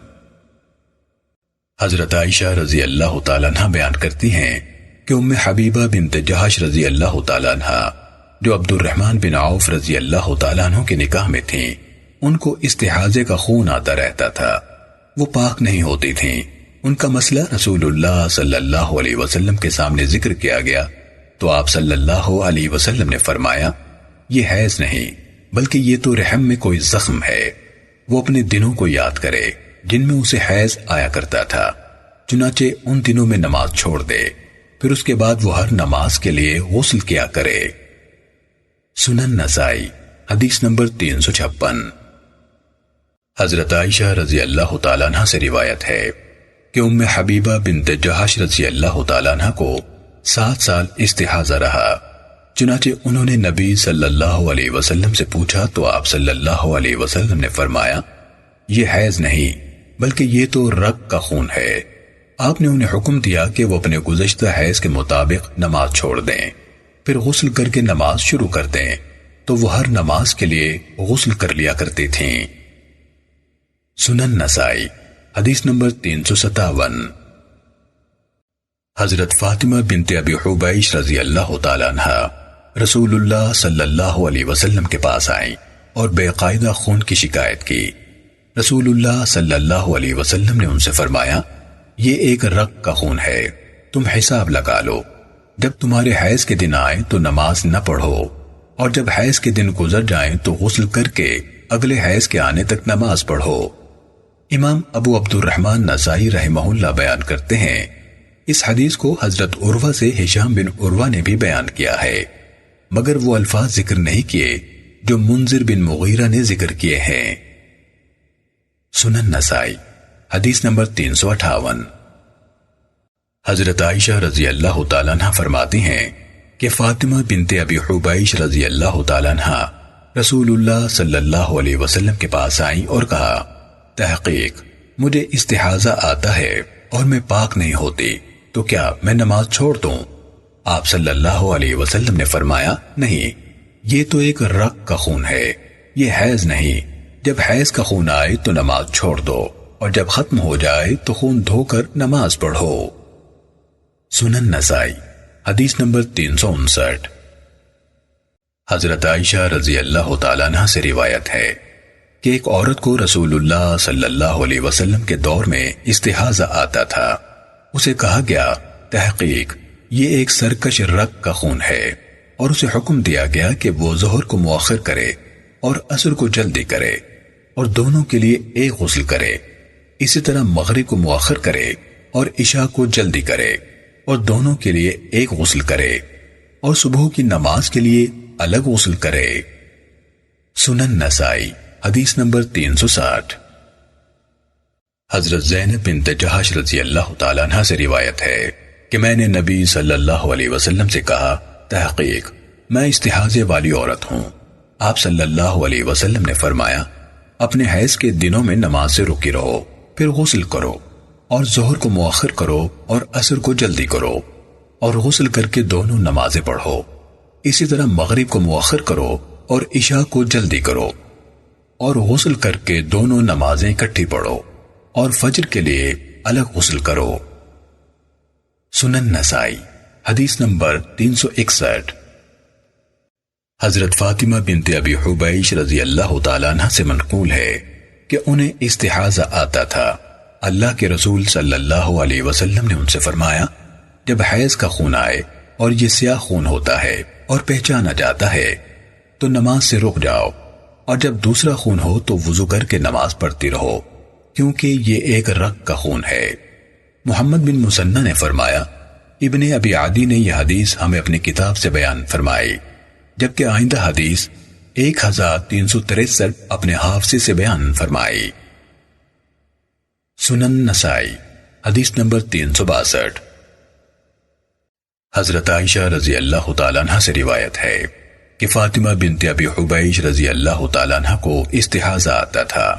حضرت عائشہ رضی اللہ تعالیٰ عنہ بیان کرتی ہیں کہ ام حبیبہ بنت جہش رضی اللہ تعالیٰ عنہ جو عبد الرحمن بن عوف رضی اللہ تعالیٰ عنہ کے نکاح میں تھیں، ان کو استحاضے کا خون آتا رہتا تھا، وہ پاک نہیں ہوتی تھیں، ان کا مسئلہ رسول اللہ صلی اللہ علیہ وسلم کے سامنے ذکر کیا گیا تو آپ صلی اللہ علیہ وسلم نے فرمایا یہ حیض نہیں بلکہ یہ تو رحم میں کوئی زخم ہے، وہ اپنے دنوں کو یاد کرے جن میں اسے حیض آیا کرتا تھا، چنانچہ ان دنوں میں نماز چھوڑ دے، پھر اس کے بعد وہ ہر نماز کے لیے غسل کیا کرے۔ سنن نسائی حدیث نمبر 356۔ حضرت عائشہ رضی اللہ تعالیٰ عنہ سے روایت ہے کہ ام حبیبہ بنت جہش رضی اللہ تعالیٰ عنہ کو 7 سال استحاضہ رہا، چنانچہ انہوں نے نبی صلی اللہ علیہ وسلم سے پوچھا تو آپ صلی اللہ علیہ وسلم نے فرمایا یہ حیض نہیں بلکہ یہ تو رگ کا خون ہے۔ آپ نے انہیں حکم دیا کہ وہ اپنے گزشتہ حیض کے مطابق نماز چھوڑ دیں، پھر غسل کر کے نماز شروع کر دیں، تو وہ ہر نماز کے لیے غسل کر لیا کرتی تھیں۔ سنن نسائی حدیث نمبر 357۔ حضرت فاطمہ بنت ابی حبیش رضی اللہ تعالیٰ عنہ رسول اللہ صلی اللہ علیہ وسلم کے پاس آئیں اور بے قاعدہ خون کی شکایت کی۔ رسول اللہ صلی اللہ علیہ وسلم نے ان سے فرمایا یہ ایک رگ کا خون ہے، تم حساب لگا لو، جب تمہارے حیض کے دن آئیں تو نماز نہ پڑھو، اور جب حیض کے دن گزر جائیں تو غسل کر کے اگلے حیض کے آنے تک نماز پڑھو۔ امام ابو عبد الرحمن نسائی رحمہ اللہ بیان کرتے ہیں اس حدیث کو حضرت عروہ سے ہشام بن عروہ نے بھی بیان کیا ہے، مگر وہ الفاظ ذکر نہیں کیے جو منذر بن مغیرہ نے ذکر کیے ہیں۔ سنن نسائی حدیث نمبر 358۔ حضرت عائشہ رضی اللہ تعالیٰ عنہ فرماتی ہیں کہ فاطمہ بنت ابی حبیش رضی اللہ تعالیٰ عنہ رسول اللہ صلی اللہ علیہ وسلم کے پاس آئیں اور کہا تحقیق مجھے استحاضہ آتا ہے اور میں پاک نہیں ہوتی، تو کیا میں نماز چھوڑ دوں؟ آپ صلی اللہ علیہ وسلم نے فرمایا نہیں، یہ تو ایک رگ کا خون ہے، یہ حیض نہیں، جب حیض کا خون آئے تو نماز چھوڑ دو، اور جب ختم ہو جائے تو خون دھو کر نماز پڑھو۔ سنن نسائی حدیث نمبر 359۔ حضرت عائشہ رضی اللہ تعالیٰ عنہ سے روایت ہے کہ ایک عورت کو رسول اللہ صلی اللہ علیہ وسلم کے دور میں استحاضہ آتا تھا، اسے کہا گیا تحقیق یہ ایک سرکش رگ کا خون ہے، اور اسے حکم دیا گیا کہ وہ ظہر کو مؤخر کرے اور عصر کو جلدی کرے اور دونوں کے لیے ایک غسل کرے، اسی طرح مغرب کو مؤخر کرے اور عشاء کو جلدی کرے اور دونوں کے لیے ایک غسل کرے اور صبح کی نماز کے لیے الگ غسل کرے۔ سنن نسائی حدیث نمبر 360۔ حضرت زینب بنت جہش رضی اللہ تعالیٰ عنہ سے روایت ہے کہ میں نے نبی صلی اللہ علیہ وسلم سے کہا تحقیق میں استحاضے والی عورت ہوں۔ آپ صلی اللہ علیہ وسلم نے فرمایا اپنے حیض کے دنوں میں نماز سے رکی رہو، پھر غسل کرو اور ظہر کو مؤخر کرو اور عصر کو جلدی کرو اور غسل کر کے دونوں نمازیں پڑھو، اسی طرح مغرب کو مؤخر کرو اور عشاء کو جلدی کرو اور غسل کر کے دونوں نمازیں اکٹھی پڑھو اور فجر کے لیے الگ غسل کرو۔ سنن نسائی حدیث نمبر 361۔ حضرت فاطمہ بنت ابی حبیش رضی اللہ تعالیٰ عنہ سے منقول ہے کہ انہیں استحاضہ آتا تھا، اللہ کے رسول صلی اللہ علیہ وسلم نے ان سے فرمایا جب حیض کا خون آئے اور یہ سیاہ خون ہوتا ہے اور پہچانا جاتا ہے تو نماز سے رک جاؤ، اور جب دوسرا خون ہو تو وضو کر کے نماز پڑھتی رہو، کیونکہ یہ ایک رگ کا خون ہے۔ محمد بن مسنہ نے فرمایا ابن ابی عدی نے یہ حدیث ہمیں اپنی کتاب سے بیان فرمائی، جبکہ آئندہ حدیث 1363 اپنے حافظے سے بیان فرمائی۔ سنن نسائی حدیث نمبر 362۔ حضرت عائشہ رضی اللہ تعالیٰ عنہ سے روایت ہے کہ فاطمہ بنت ابی حبیش رضی اللہ تعالیٰ عنہ کو استحاضہ آتا تھا،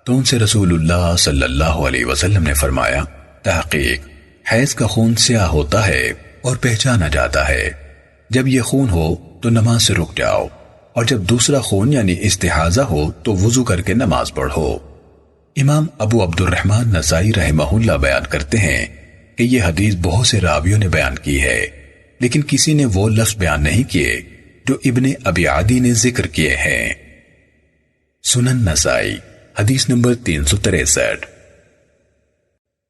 تو ان سے رسول اللہ صلی اللہ علیہ وسلم نے فرمایا تحقیق حیض کا خون سیاہ ہوتا ہے اور پہچانا جاتا ہے، جب یہ خون ہو تو نماز سے رک جاؤ، اور جب دوسرا خون یعنی استحاضہ ہو تو وضو کر کے نماز پڑھو۔ امام ابو عبد الرحمن نسائی رحمہ اللہ بیان کرتے ہیں کہ یہ حدیث بہت سے راویوں نے بیان کی ہے، لیکن کسی نے وہ لفظ بیان نہیں کیے جو ابن ابی عدی نے ذکر کیے ہیں۔ سنن نسائی حدیث نمبر 363۔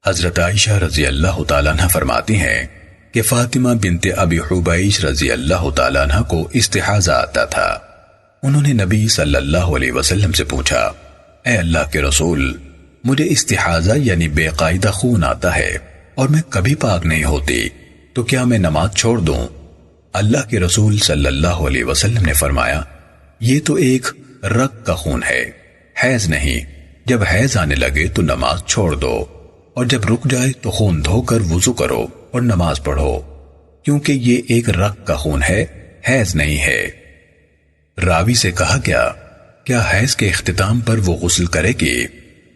حضرت عائشہ رضی اللہ تعالیٰ عنہ فرماتی ہیں کہ فاطمہ بنت ابی حبیش رضی اللہ تعالیٰ عنہ کو استحاضہ آتا تھا۔ انہوں نے نبی صلی اللہ علیہ وسلم سے پوچھا، اے اللہ کے رسول، مجھے استحاضہ یعنی بے قاعدہ خون آتا ہے اور میں کبھی پاک نہیں ہوتی، تو کیا میں نماز چھوڑ دوں؟ اللہ کے رسول صلی اللہ علیہ وسلم نے فرمایا، یہ تو ایک رگ کا خون ہے، حیض نہیں۔ جب حیض آنے لگے تو نماز چھوڑ دو، اور جب رک جائے تو خون دھو کر وضو کرو اور نماز پڑھو، کیونکہ یہ ایک رگ کا خون ہے، حیض نہیں ہے۔ راوی سے کہا گیا، کیا حیض کے اختتام پر وہ غسل کرے گی؟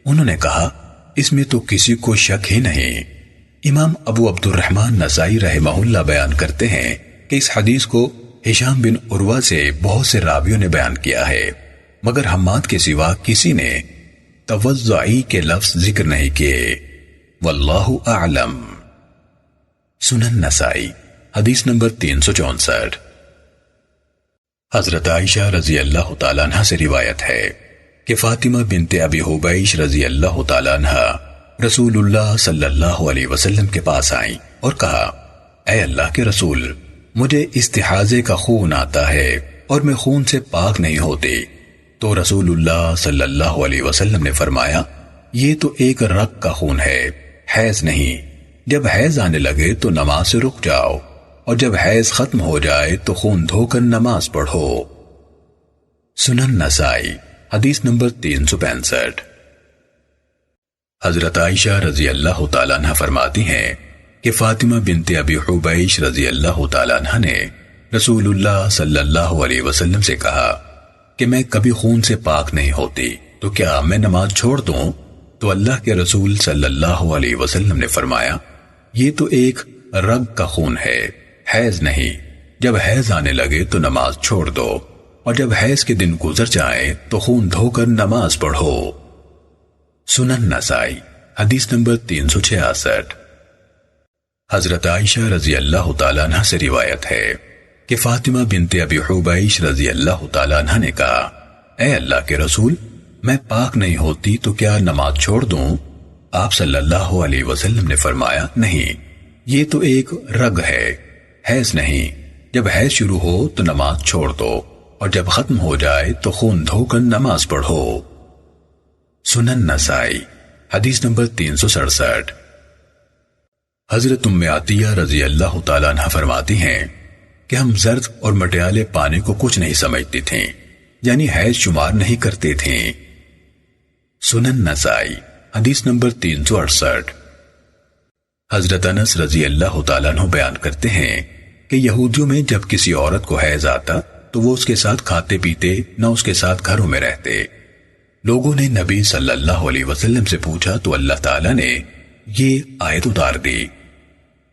انہوں نے کہا، اس میں تو کسی کو شک ہی نہیں۔ امام ابو عبد الرحمن نسائی رحمہ اللہ بیان کرتے ہیں کہ اس حدیث کو ہشام بن عروہ سے بہت سے راویوں نے بیان کیا ہے، مگر حماد کے سوا کسی نے توضعی کے لفظ ذکر نہیں کیے۔ واللہ اعلم۔ سنن نسائی حدیث نمبر 364۔ حضرت عائشہ رضی اللہ تعالیٰ عنہ سے روایت ہے کہ فاطمہ بنت ابی حبیش رضی اللہ تعالیٰ عنہ رسول اللہ صلی اللہ علیہ وسلم کے پاس آئیں اور کہا، اے اللہ کے رسول، مجھے استحاضے کا خون آتا ہے اور میں خون سے پاک نہیں ہوتی۔ تو رسول اللہ صلی اللہ علیہ وسلم نے فرمایا، یہ تو ایک رگ کا خون ہے، حیض نہیں۔ جب حیض آنے لگے تو نماز سے رک جاؤ، اور جب حیض ختم ہو جائے تو خون دھو کر نماز پڑھو۔ سنن نسائی حدیث نمبر 365۔ حضرت عائشہ رضی اللہ تعالیٰ عنہ فرماتی ہیں کہ فاطمہ بنت ابی حبیش رضی اللہ تعالیٰ عنہ نے رسول اللہ صلی اللہ علیہ وسلم سے کہا کہ میں کبھی خون سے پاک نہیں ہوتی، تو کیا میں نماز چھوڑ دوں؟ تو اللہ کے رسول صلی اللہ علیہ وسلم نے فرمایا، یہ تو ایک رگ کا خون ہے، حیض نہیں۔ جب حیض آنے لگے تو نماز چھوڑ دو، اور جب حیض کے دن گزر جائیں تو خون دھو کر نماز پڑھو۔ سنن نسائی حدیث نمبر 366۔ حضرت عائشہ رضی اللہ تعالیٰ عنہ سے روایت ہے کہ فاطمہ بنت ابی حبیش رضی اللہ تعالیٰ عنہ نے کہا، اے اللہ کے رسول، میں پاک نہیں ہوتی تو کیا نماز چھوڑ دوں؟ آپ صلی اللہ علیہ وسلم نے فرمایا، نہیں، یہ تو ایک رگ ہے، حیض نہیں۔ جب حیض شروع ہو تو نماز چھوڑ دو، اور جب ختم ہو جائے تو خون دھو کر نماز پڑھو۔ سنن نسائی حدیث نمبر 367۔ حضرت ام عطیہ رضی اللہ تعالیٰ عنہ فرماتی ہیں کہ ہم زرد اور مٹیالے پانی کو کچھ نہیں سمجھتی تھیں، یعنی حیض شمار نہیں کرتے تھیں۔ سنن نسائی حدیث نمبر 368۔ حضرت انس رضی اللہ تعالیٰ عنہ بیان کرتے ہیں کہ یہودیوں میں جب کسی عورت کو حیض آتا تو وہ اس کے ساتھ کھاتے پیتے نہ اس کے ساتھ گھروں میں رہتے۔ لوگوں نے نبی صلی اللہ علیہ وسلم سے پوچھا تو اللہ تعالیٰ نے یہ آیت اتار دی،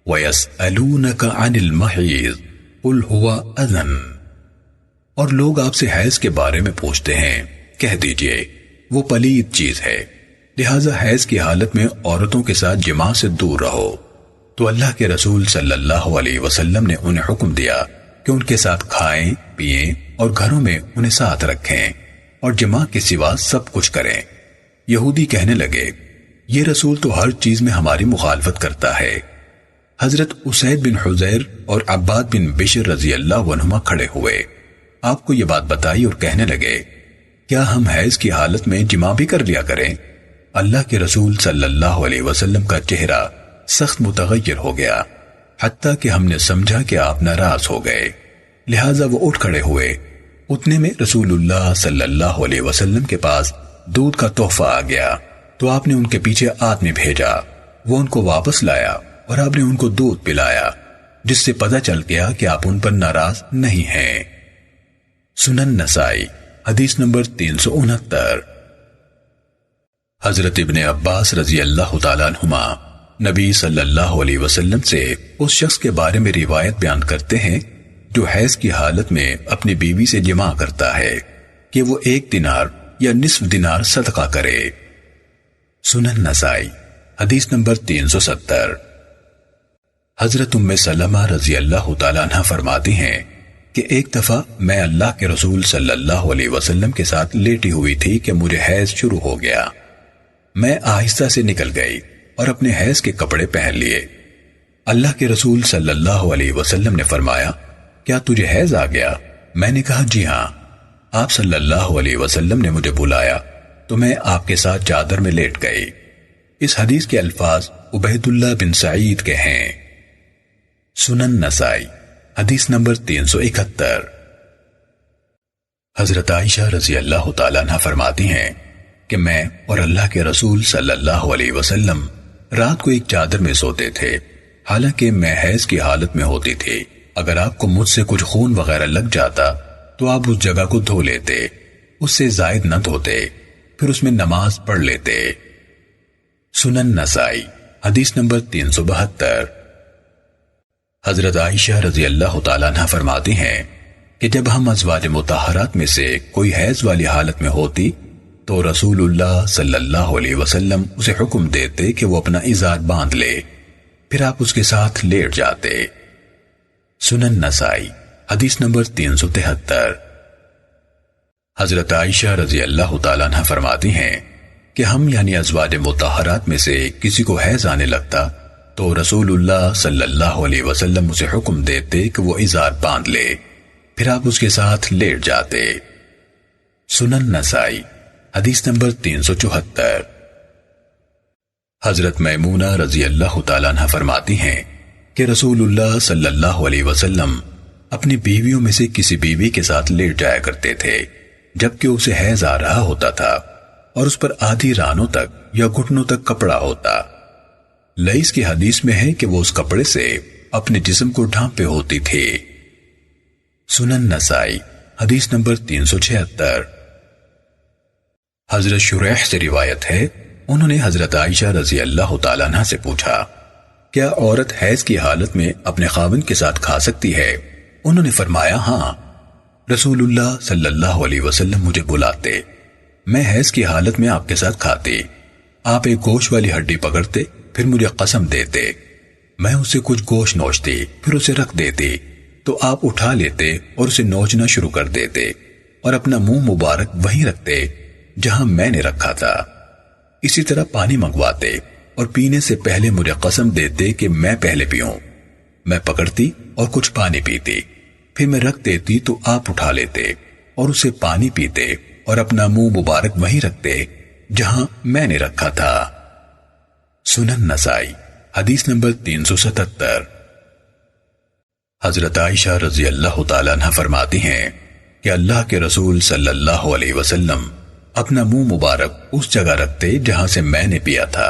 وَيَسْأَلُونَكَ عَنِ الْمَحِيضِ قُلْ هُوَ أَذًى۔ اور لوگ آپ سے حیض کے بارے میں پوچھتے ہیں، کہہ دیجئے وہ پلید چیز ہے، لہٰذا حیض کی حالت میں عورتوں کے ساتھ جماع سے دور رہو۔ تو اللہ کے رسول صلی اللہ علیہ وسلم نے انہیں حکم دیا کہ ان کے ساتھ کھائیں پیئیں اور گھروں میں انہیں ساتھ رکھیں اور جماع کے سوا سب کچھ کریں۔ یہودی کہنے لگے، یہ رسول تو ہر چیز میں ہماری مخالفت کرتا ہے۔ حضرت اسید بن حضیر اور عباد بن بشر رضی اللہ عنہما کھڑے ہوئے، آپ کو یہ بات بتائی اور کہنے لگے، کیا ہم حیض کی حالت میں جماع بھی کر لیا کریں؟ اللہ کے رسول صلی اللہ علیہ وسلم کا چہرہ سخت متغیر ہو گیا، حتیٰ کہ ہم نے سمجھا کہ آپ ناراض ہو گئے، لہٰذا وہ اٹھ کھڑے ہوئے۔ اتنے میں رسول اللہ صلی اللہ علیہ وسلم کے پاس دودھ کا تحفہ آ گیا، تو آپ نے ان کے پیچھے آدمی بھیجا، وہ ان کو واپس لایا اور آپ نے ان کو دودھ پلایا، جس سے پتہ چل گیا کہ آپ ان پر ناراض نہیں ہیں۔ سنن نسائی حدیث نمبر 369۔ حضرت ابن عباس رضی اللہ تعالیٰ عنہما نبی صلی اللہ علیہ وسلم سے اس شخص کے بارے میں روایت بیان کرتے ہیں جو حیض کی حالت میں اپنی بیوی سے جماع کرتا ہے کہ وہ 1 دینار یا نصف دینار صدقہ کرے۔ سنن نسائی حدیث نمبر 370۔ حضرت ام سلمہ رضی اللہ تعالیٰ عنہ فرماتی ہیں کہ ایک دفعہ میں اللہ کے رسول صلی اللہ علیہ وسلم کے ساتھ لیٹی ہوئی تھی کہ مجھے حیض شروع ہو گیا۔ میں آہستہ سے نکل گئی اور اپنے حیض کے کپڑے پہن لیے۔ اللہ کے رسول صلی اللہ علیہ وسلم نے فرمایا، کیا تجھے حیض آ گیا؟ میں نے کہا جی ہاں۔ آپ صلی اللہ علیہ وسلم نے مجھے بلایا تو میں آپ کے ساتھ چادر میں لیٹ گئی۔ اس حدیث کے الفاظ عبید اللہ بن سعید کے ہیں۔ سنن نسائی حدیث نمبر 371۔ حضرت عائشہ رضی اللہ تعالیٰ عنہ فرماتی ہیں کہ میں اور اللہ کے رسول صلی اللہ علیہ وسلم رات کو ایک چادر میں سوتے تھے، حالانکہ میں حیض کی حالت میں ہوتی تھی۔ اگر آپ کو مجھ سے کچھ خون وغیرہ لگ جاتا تو آپ اس جگہ کو دھو لیتے، اس سے زائد نہ دھوتے، پھر اس میں نماز پڑھ لیتے۔ سنن نسائی حدیث نمبر 372۔ حضرت عائشہ رضی اللہ تعالیٰ عنہ فرماتی ہیں کہ جب ہم ازواج مطہرات میں سے کوئی حیض والی حالت میں ہوتی تو رسول اللہ صلی اللہ علیہ وسلم اسے حکم دیتے کہ وہ اپنا ازار باندھ لے، پھر آپ اس کے ساتھ لیٹ جاتے۔ سنن نسائی حدیث نمبر 373۔ حضرت عائشہ رضی اللہ تعالیٰ عنہ فرماتی ہیں کہ ہم یعنی ازواج مطہرات میں سے کسی کو حیض آنے لگتا تو رسول اللہ صلی اللہ علیہ وسلم اسے حکم دیتے کہ وہ ازار باندھ لے، پھر آپ اس کے ساتھ لیٹ جاتے۔ سنن نسائی حدیث نمبر 374۔ حضرت میمونہ رضی اللہ تعالیٰ عنہ فرماتی ہیں کہ رسول اللہ صلی اللہ علیہ وسلم اپنی بیویوں میں سے کسی بیوی کے ساتھ لیٹ جایا کرتے تھے جبکہ اسے حیض آ رہا ہوتا تھا اور اس پر آدھی رانوں تک یا گھٹنوں تک کپڑا ہوتا۔ لئیس کی حدیث میں ہے کہ وہ اس کپڑے سے اپنے جسم کو ڈھانپے ہوتی تھی۔ سنن نسائی حدیث نمبر 376۔ حضرت شریح سے روایت ہے، انہوں نے حضرت عائشہ رضی اللہ تعالیٰ عنہ سے پوچھا، کیا عورت حیض کی حالت میں اپنے خاوند کے ساتھ کھا سکتی ہے؟ انہوں نے فرمایا ہاں۔ رسول اللہ صلی اللہ علیہ وسلم مجھے بلاتے، میں حیض کی حالت میں آپ کے ساتھ کھاتی، آپ ایک گوشت والی ہڈی پکڑتے، پھر مجھے قسم دیتے، میں اسے کچھ گوشت نوچتی، پھر اسے رکھ دیتی تو آپ اٹھا لیتے اور اسے نوچنا شروع کر دیتے اور اپنا منہ مبارک وہیں رکھتے جہاں میں نے رکھا تھا۔ اسی طرح پانی منگواتے اور پینے سے پہلے مجھے قسم دیتے کہ میں پہلے پیوں۔ میں پکڑتی اور کچھ پانی پیتی، پھر میں رکھ دیتی تو آپ اٹھا لیتے اور اسے پانی پیتے اور اپنا منہ مبارک وہیں رکھتے جہاں میں نے رکھا تھا۔ سنن نسائی حدیث نمبر 377۔ حضرت عائشہ رضی اللہ تعالیٰ عنہ فرماتی ہیں کہ اللہ کے رسول صلی اللہ علیہ وسلم اپنا منہ مبارک اس جگہ رکھتے جہاں سے میں نے پیا تھا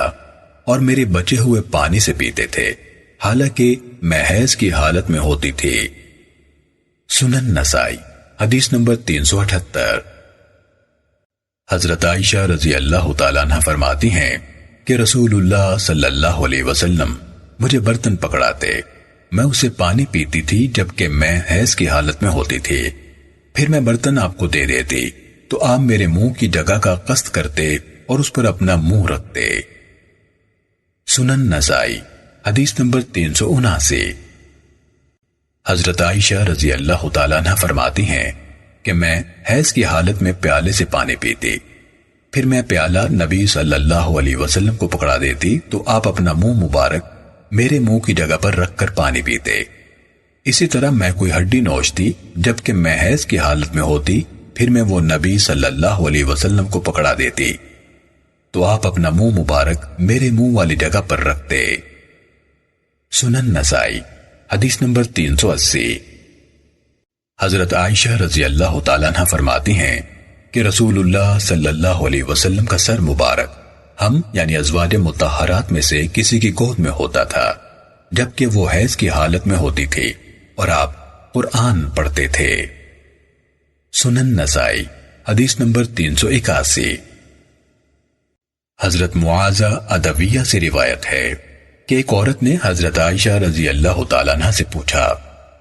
اور میرے بچے ہوئے پانی سے پیتے تھے، حالانکہ میں حیض کی حالت میں ہوتی تھی۔ سنن نسائی حدیث نمبر 378۔ حضرت عائشہ رضی اللہ تعالیٰ عنہ فرماتی ہیں کہ رسول اللہ صلی اللہ علیہ وسلم مجھے برتن پکڑاتے، میں اسے پانی پیتی تھی جبکہ میں حیض کی حالت میں ہوتی تھی، پھر میں برتن آپ کو دے دیتی تو آپ میرے منہ کی جگہ کا قصد کرتے اور اس پر اپنا منہ رکھتے۔ سنن نسائی حدیث نمبر 379۔ حضرت عائشہ رضی اللہ تعالیٰ عنہ فرماتی ہیں کہ میں حیض کی حالت میں پیالے سے پانی پیتی، پھر میں پیالہ نبی صلی اللہ علیہ وسلم کو پکڑا دیتی تو آپ اپنا منہ مبارک میرے منہ کی جگہ پر رکھ کر پانی پیتے۔ اسی طرح میں کوئی ہڈی نوچتی جبکہ میں حیض کی حالت میں ہوتی، پھر میں وہ نبی صلی اللہ علیہ وسلم کو پکڑا دیتی تو آپ اپنا منہ مبارک میرے منہ والی جگہ پر رکھتے۔ سنن نسائی حدیث نمبر 380۔ حضرت عائشہ رضی اللہ تعالیٰ عنہ فرماتی ہیں کہ رسول اللہ صلی اللہ علیہ وسلم کا سر مبارک ہم یعنی ازواج مطہرات میں سے کسی کی گود میں ہوتا تھا جبکہ وہ حیض کی حالت میں ہوتی تھی اور آپ قرآن پڑھتے تھے۔ سنن نسائی حدیث نمبر 381۔ حضرت معاذہ ادویہ سے روایت ہے کہ ایک عورت نے حضرت عائشہ رضی اللہ تعالیٰ عنہ سے پوچھا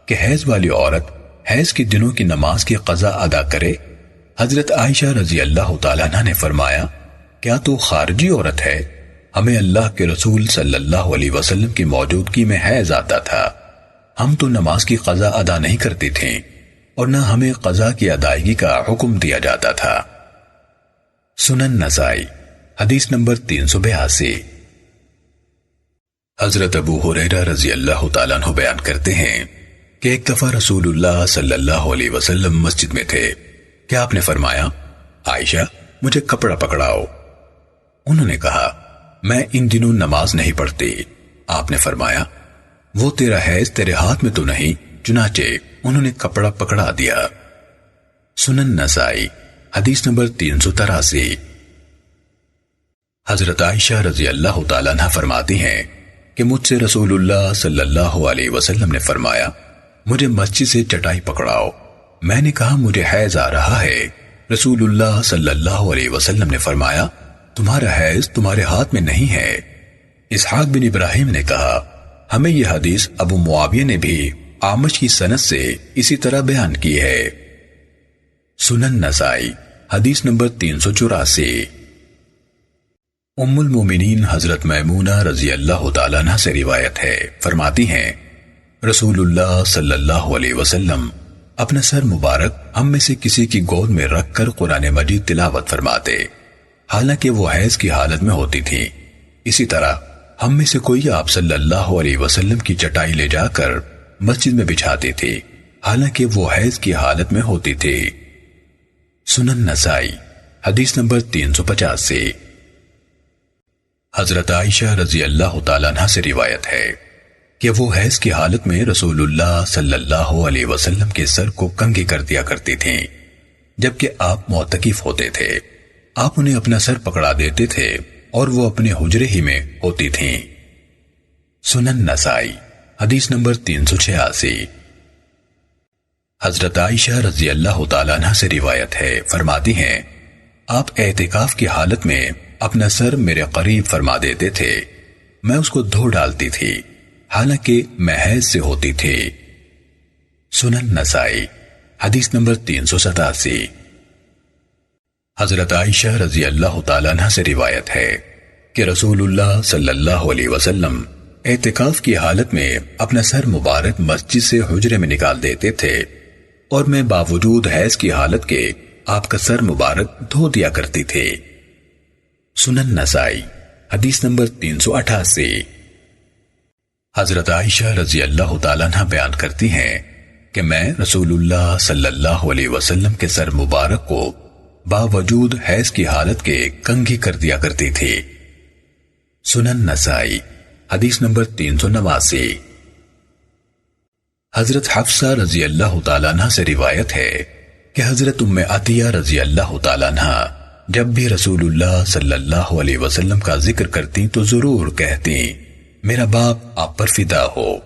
کہ حیض والی عورت حیض کے دنوں کی نماز کی قضا ادا کرے؟ حضرت عائشہ رضی اللہ تعالیٰ عنہ نے فرمایا، کیا تو خارجی عورت ہے؟ ہمیں اللہ کے رسول صلی اللہ علیہ وسلم کی موجودگی میں حیض آتا تھا، ہم تو نماز کی قضا ادا نہیں کرتی تھیں اور نہ ہمیں قضا کی ادائیگی کا حکم دیا جاتا تھا۔ سنن نسائی حدیث نمبر 382۔ حضرت ابو ہریرہ رضی اللہ تعالیٰ عنہ بیان کرتے ہیں کہ ایک دفعہ رسول اللہ صلی اللہ علیہ وسلم مسجد میں تھے کہ آپ نے فرمایا، عائشہ مجھے کپڑا پکڑاؤ۔ انہوں نے کہا، میں ان دنوں نماز نہیں پڑھتی۔ آپ نے فرمایا، وہ تیرا حیض تیرے ہاتھ میں تو نہیں؟ چنانچہ انہوں نے کپڑا پکڑا دیا۔ سنن نسائی حدیث نمبر 383۔ حضرت عائشہ رضی اللہ تعالیٰ عنہ فرماتی ہیں کہ مجھ سے رسول اللہ صلی اللہ علیہ وسلم نے فرمایا، مجھے مسجد سے چٹائی پکڑاؤ۔ میں نے کہا، مجھے حیض آ رہا ہے۔ رسول اللہ صلی اللہ علیہ وسلم نے فرمایا، تمہارا حیض تمہارے ہاتھ میں نہیں ہے۔ اسحاق بن ابراہیم نے کہا، ہمیں یہ حدیث ابو معاویہ نے بھی اعمش کی سند سے اسی طرح بیان کی ہے۔ سنن نسائی حدیث نمبر 384۔ ام المومنین حضرت میمونہ رضی اللہ تعالیٰ عنہ سے روایت ہے، فرماتی ہیں رسول اللہ صلی اللہ علیہ وسلم اپنا سر مبارک ہم میں سے کسی کی گود میں رکھ کر قرآن مجید تلاوت فرماتے، حالانکہ وہ حیض کی حالت میں ہوتی تھی۔ اسی طرح ہم میں سے کوئی آپ صلی اللہ علیہ وسلم کی چٹائی لے جا کر مسجد میں بچھاتی تھی، حالانکہ وہ حیض کی حالت میں ہوتی تھی۔ سنن نسائی حدیث نمبر 385۔ حضرت عائشہ رضی اللہ تعالیٰ عنہ سے روایت ہے کہ وہ حیض کی حالت میں رسول اللہ صلی اللہ علیہ وسلم کے سر کو کنگھی کر دیا کرتی تھیں۔ جبکہ آپ معتکف ہوتے تھے، آپ انہیں اپنا سر پکڑا دیتے تھے اور وہ اپنے حجرے ہی میں ہوتی تھیں۔ سنن نسائی حدیث نمبر 386۔ حضرت عائشہ رضی اللہ تعالیٰ عنہ سے روایت ہے، فرماتی ہیں آپ اعتکاف کی حالت میں اپنا سر میرے قریب فرما دیتے تھے، میں اس کو دھو ڈالتی تھی، حالانکہ میں حیض سے ہوتی تھی۔ سنن نسائی حدیث نمبر 387۔ حضرت عائشہ رضی اللہ تعالیٰ عنہ سے روایت ہے کہ رسول اللہ صلی اللہ علیہ وسلم اعتکاف کی حالت میں اپنا سر مبارک مسجد سے حجرے میں نکال دیتے تھے اور میں باوجود حیض کی حالت کے آپ کا سر مبارک دھو دیا کرتی تھی۔ سنن نسائی حدیث نمبر 388۔ حضرت عائشہ رضی اللہ تعالیٰ عنہ بیان کرتی ہیں کہ میں رسول اللہ صلی اللہ علیہ وسلم کے سر مبارک کو باوجود حیض کی حالت کے کنگھی کر دیا کرتی تھی۔ سنن نسائی حدیث نمبر 389۔ حضرت حفصہ رضی اللہ تعالیٰ عنہ سے روایت ہے کہ حضرت ام عطیہ رضی اللہ تعالیٰ عنہ جب بھی رسول اللہ صلی اللہ علیہ وسلم کا ذکر کرتی تو ضرور کہتی، میرا باپ آپ پر فدا ہو۔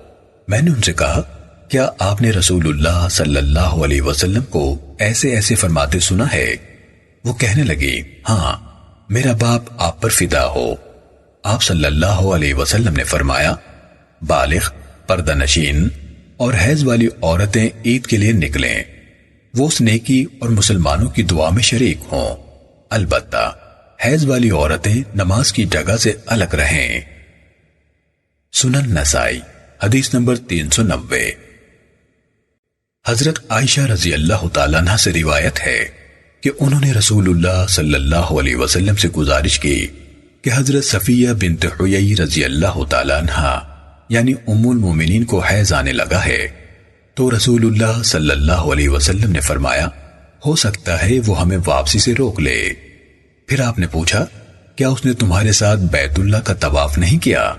میں نے ان سے کہا، کیا آپ نے رسول اللہ صلی اللہ علیہ وسلم کو ایسے ایسے فرماتے سنا ہے؟ وہ کہنے لگی، ہاں، میرا باپ آپ پر فدا ہو۔ آپ صلی اللہ علیہ وسلم نے فرمایا، بالغ، پردہ نشین اور حیض والی عورتیں عید کے لیے نکلیں، وہ اس نیکی اور مسلمانوں کی دعا میں شریک ہوں، البتہ حیض والی عورتیں نماز کی جگہ سے الگ رہیں۔ سنن نسائی حدیث نمبر 390۔ حضرت عائشہ رضی اللہ تعالیٰ عنہ سے روایت ہے کہ انہوں نے رسول اللہ صلی اللہ علیہ وسلم سے گزارش کی کہ حضرت صفیہ بنت حیی رضی اللہ تعالیٰ عنہ یعنی ام المومنین کو حیض آنے لگا ہے، تو رسول اللہ صلی اللہ علیہ وسلم نے فرمایا، ہو سکتا ہے وہ ہمیں واپسی سے روک لے۔ پھر آپ نے پوچھا، کیا اس نے تمہارے ساتھ بیت اللہ کا طواف نہیں کیا؟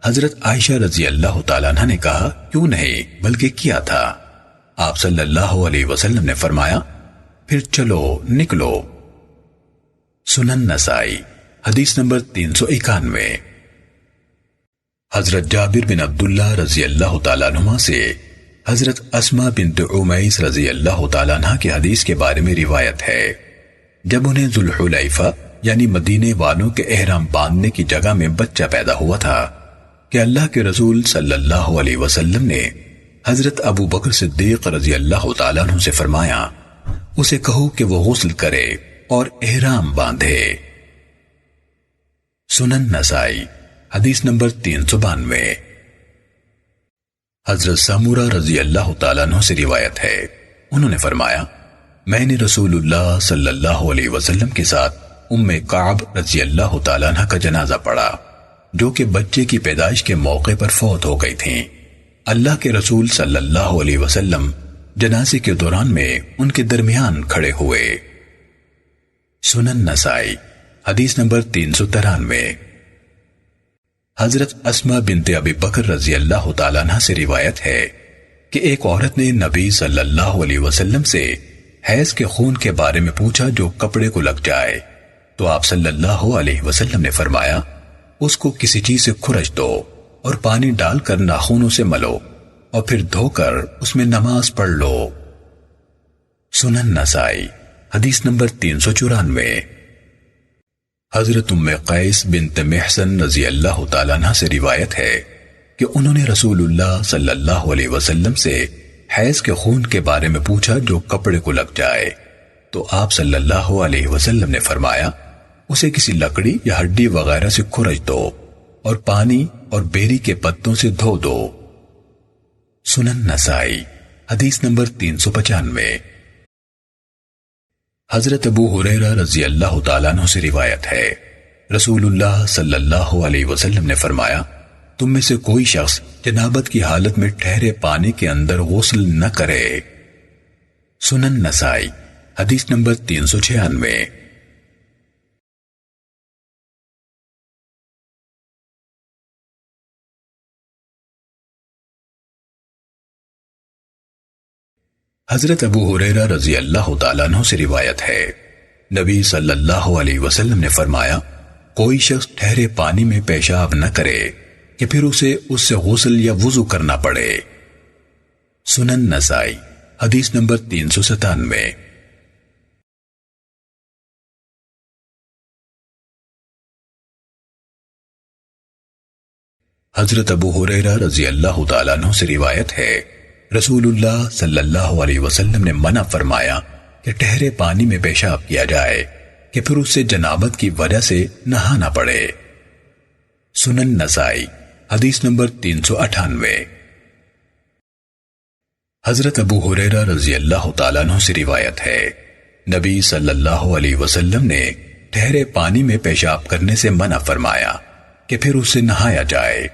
حضرت عائشہ رضی اللہ تعالیٰ عنہ نے کہا، کیوں نہیں، بلکہ کیا تھا۔ آپ صلی اللہ علیہ وسلم نے فرمایا، پھر چلو نکلو۔ سنن نسائی حدیث نمبر 391۔ حضرت جابر بن عبداللہ رضی اللہ تعالیٰ عنہ سے حضرت اسماء بنت عمیس رضی اللہ تعالیٰ عنہ کی حدیث کے بارے میں روایت ہے، جب انہیں ذوالحلیفہ یعنی مدینے والوں کے احرام باندھنے کی جگہ میں بچہ پیدا ہوا تھا کہ اللہ کے رسول صلی اللہ علیہ وسلم نے حضرت ابو بکر صدیق رضی اللہ تعالیٰ عنہ سے فرمایا، اسے کہو کہ وہ غسل کرے اور احرام باندھے۔ سنن نسائی حدیث نمبر 392۔ حضرت سامورہ رضی اللہ تعالیٰ عنہ سے روایت ہے، انہوں نے فرمایا، میں نے رسول اللہ صلی اللہ علیہ وسلم کے ساتھ ام کعب رضی اللہ تعالیٰ عنہ کا جنازہ پڑھا، جو کہ بچے کی پیدائش کے موقع پر فوت ہو گئی تھیں۔ اللہ کے رسول صلی اللہ علیہ وسلم جنازے کے دوران میں ان کے درمیان کھڑے ہوئے۔ سنن نسائی حدیث نمبر 393۔ حضرت اسماء بنت ابی بکر رضی اللہ تعالیٰ عنہ سے روایت ہے کہ ایک عورت نے نبی صلی اللہ علیہ وسلم سے حیض کے خون کے بارے میں پوچھا جو کپڑے کو لگ جائے، تو آپ صلی اللہ علیہ وسلم نے فرمایا اس کو کسی چیز سے کھرچ دو اور پانی ڈال کر ناخنوں سے ملو اور پھر دھو کر اس میں نماز پڑھ لو۔ سنن نسائی حدیث نمبر 394۔ حضرت ام قیس بنت محصن رضی اللہ تعالیٰ عنہ سے روایت ہے کہ انہوں نے رسول اللہ صلی اللہ علیہ وسلم سے حیض کے خون کے بارے میں پوچھا جو کپڑے کو لگ جائے، تو آپ صلی اللہ علیہ وسلم نے فرمایا اسے کسی لکڑی یا ہڈی وغیرہ سے کھرچ دو اور پانی اور بیری کے پتوں سے دھو دو۔ سنن نسائی حدیث نمبر 395۔ حضرت ابو ہریرہ رضی اللہ تعالیٰ عنہ سے روایت ہے رسول اللہ صلی اللہ علیہ وسلم نے فرمایا تم میں سے کوئی شخص جنابت کی حالت میں ٹھہرے پانی کے اندر غسل نہ کرے۔ سنن نسائی حدیث نمبر 396۔ حضرت ابو ہریرہ رضی اللہ تعالیٰ عنہ سے روایت ہے نبی صلی اللہ علیہ وسلم نے فرمایا کوئی شخص ٹھہرے پانی میں پیشاب نہ کرے کہ پھر اسے اس سے غسل یا وضو کرنا پڑے۔ سنن نسائی حدیث نمبر 397۔ حضرت ابو ہریرہ رضی اللہ تعالیٰ عنہ سے روایت ہے رسول اللہ صلی اللہ علیہ وسلم نے منع فرمایا کہ ٹھہرے پانی میں پیشاب کیا جائے کہ پھر اس سے جنابت کی وجہ سے نہانا پڑے۔ سنن نسائی حدیث نمبر 398۔ حضرت ابو ہریرہ رضی اللہ تعالیٰ عنہ سے روایت ہے نبی صلی اللہ علیہ وسلم نے ٹھہرے پانی میں پیشاب کرنے سے منع فرمایا کہ پھر اس سے نہایا جائے۔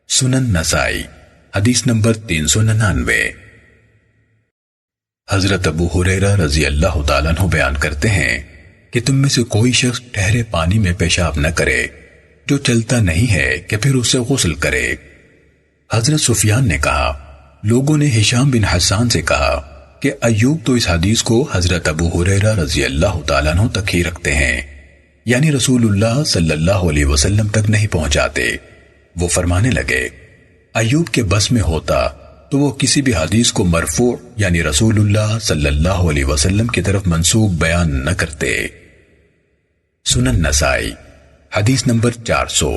سنن نسائی حدیث نمبر 399۔ حضرت ابو ہریرہ رضی اللہ تعالیٰ عنہ بیان کرتے ہیں کہ تم میں سے کوئی شخص ٹھہرے پانی میں پیشاب نہ کرے جو چلتا نہیں ہے کہ پھر اسے غسل کرے۔ حضرت سفیان نے کہا لوگوں نے ہشام بن حسان سے کہا کہ ایوب تو اس حدیث کو حضرت ابو ہریرہ رضی اللہ تعالیٰ عنہ تک ہی رکھتے ہیں، یعنی رسول اللہ صلی اللہ علیہ وسلم تک نہیں پہنچاتے۔ وہ فرمانے لگے ایوب کے بس میں ہوتا تو وہ کسی بھی حدیث کو مرفوع یعنی رسول اللہ صلی اللہ علیہ وسلم کی طرف منسوب بیان نہ کرتے۔ سنن نسائی حدیث نمبر 400۔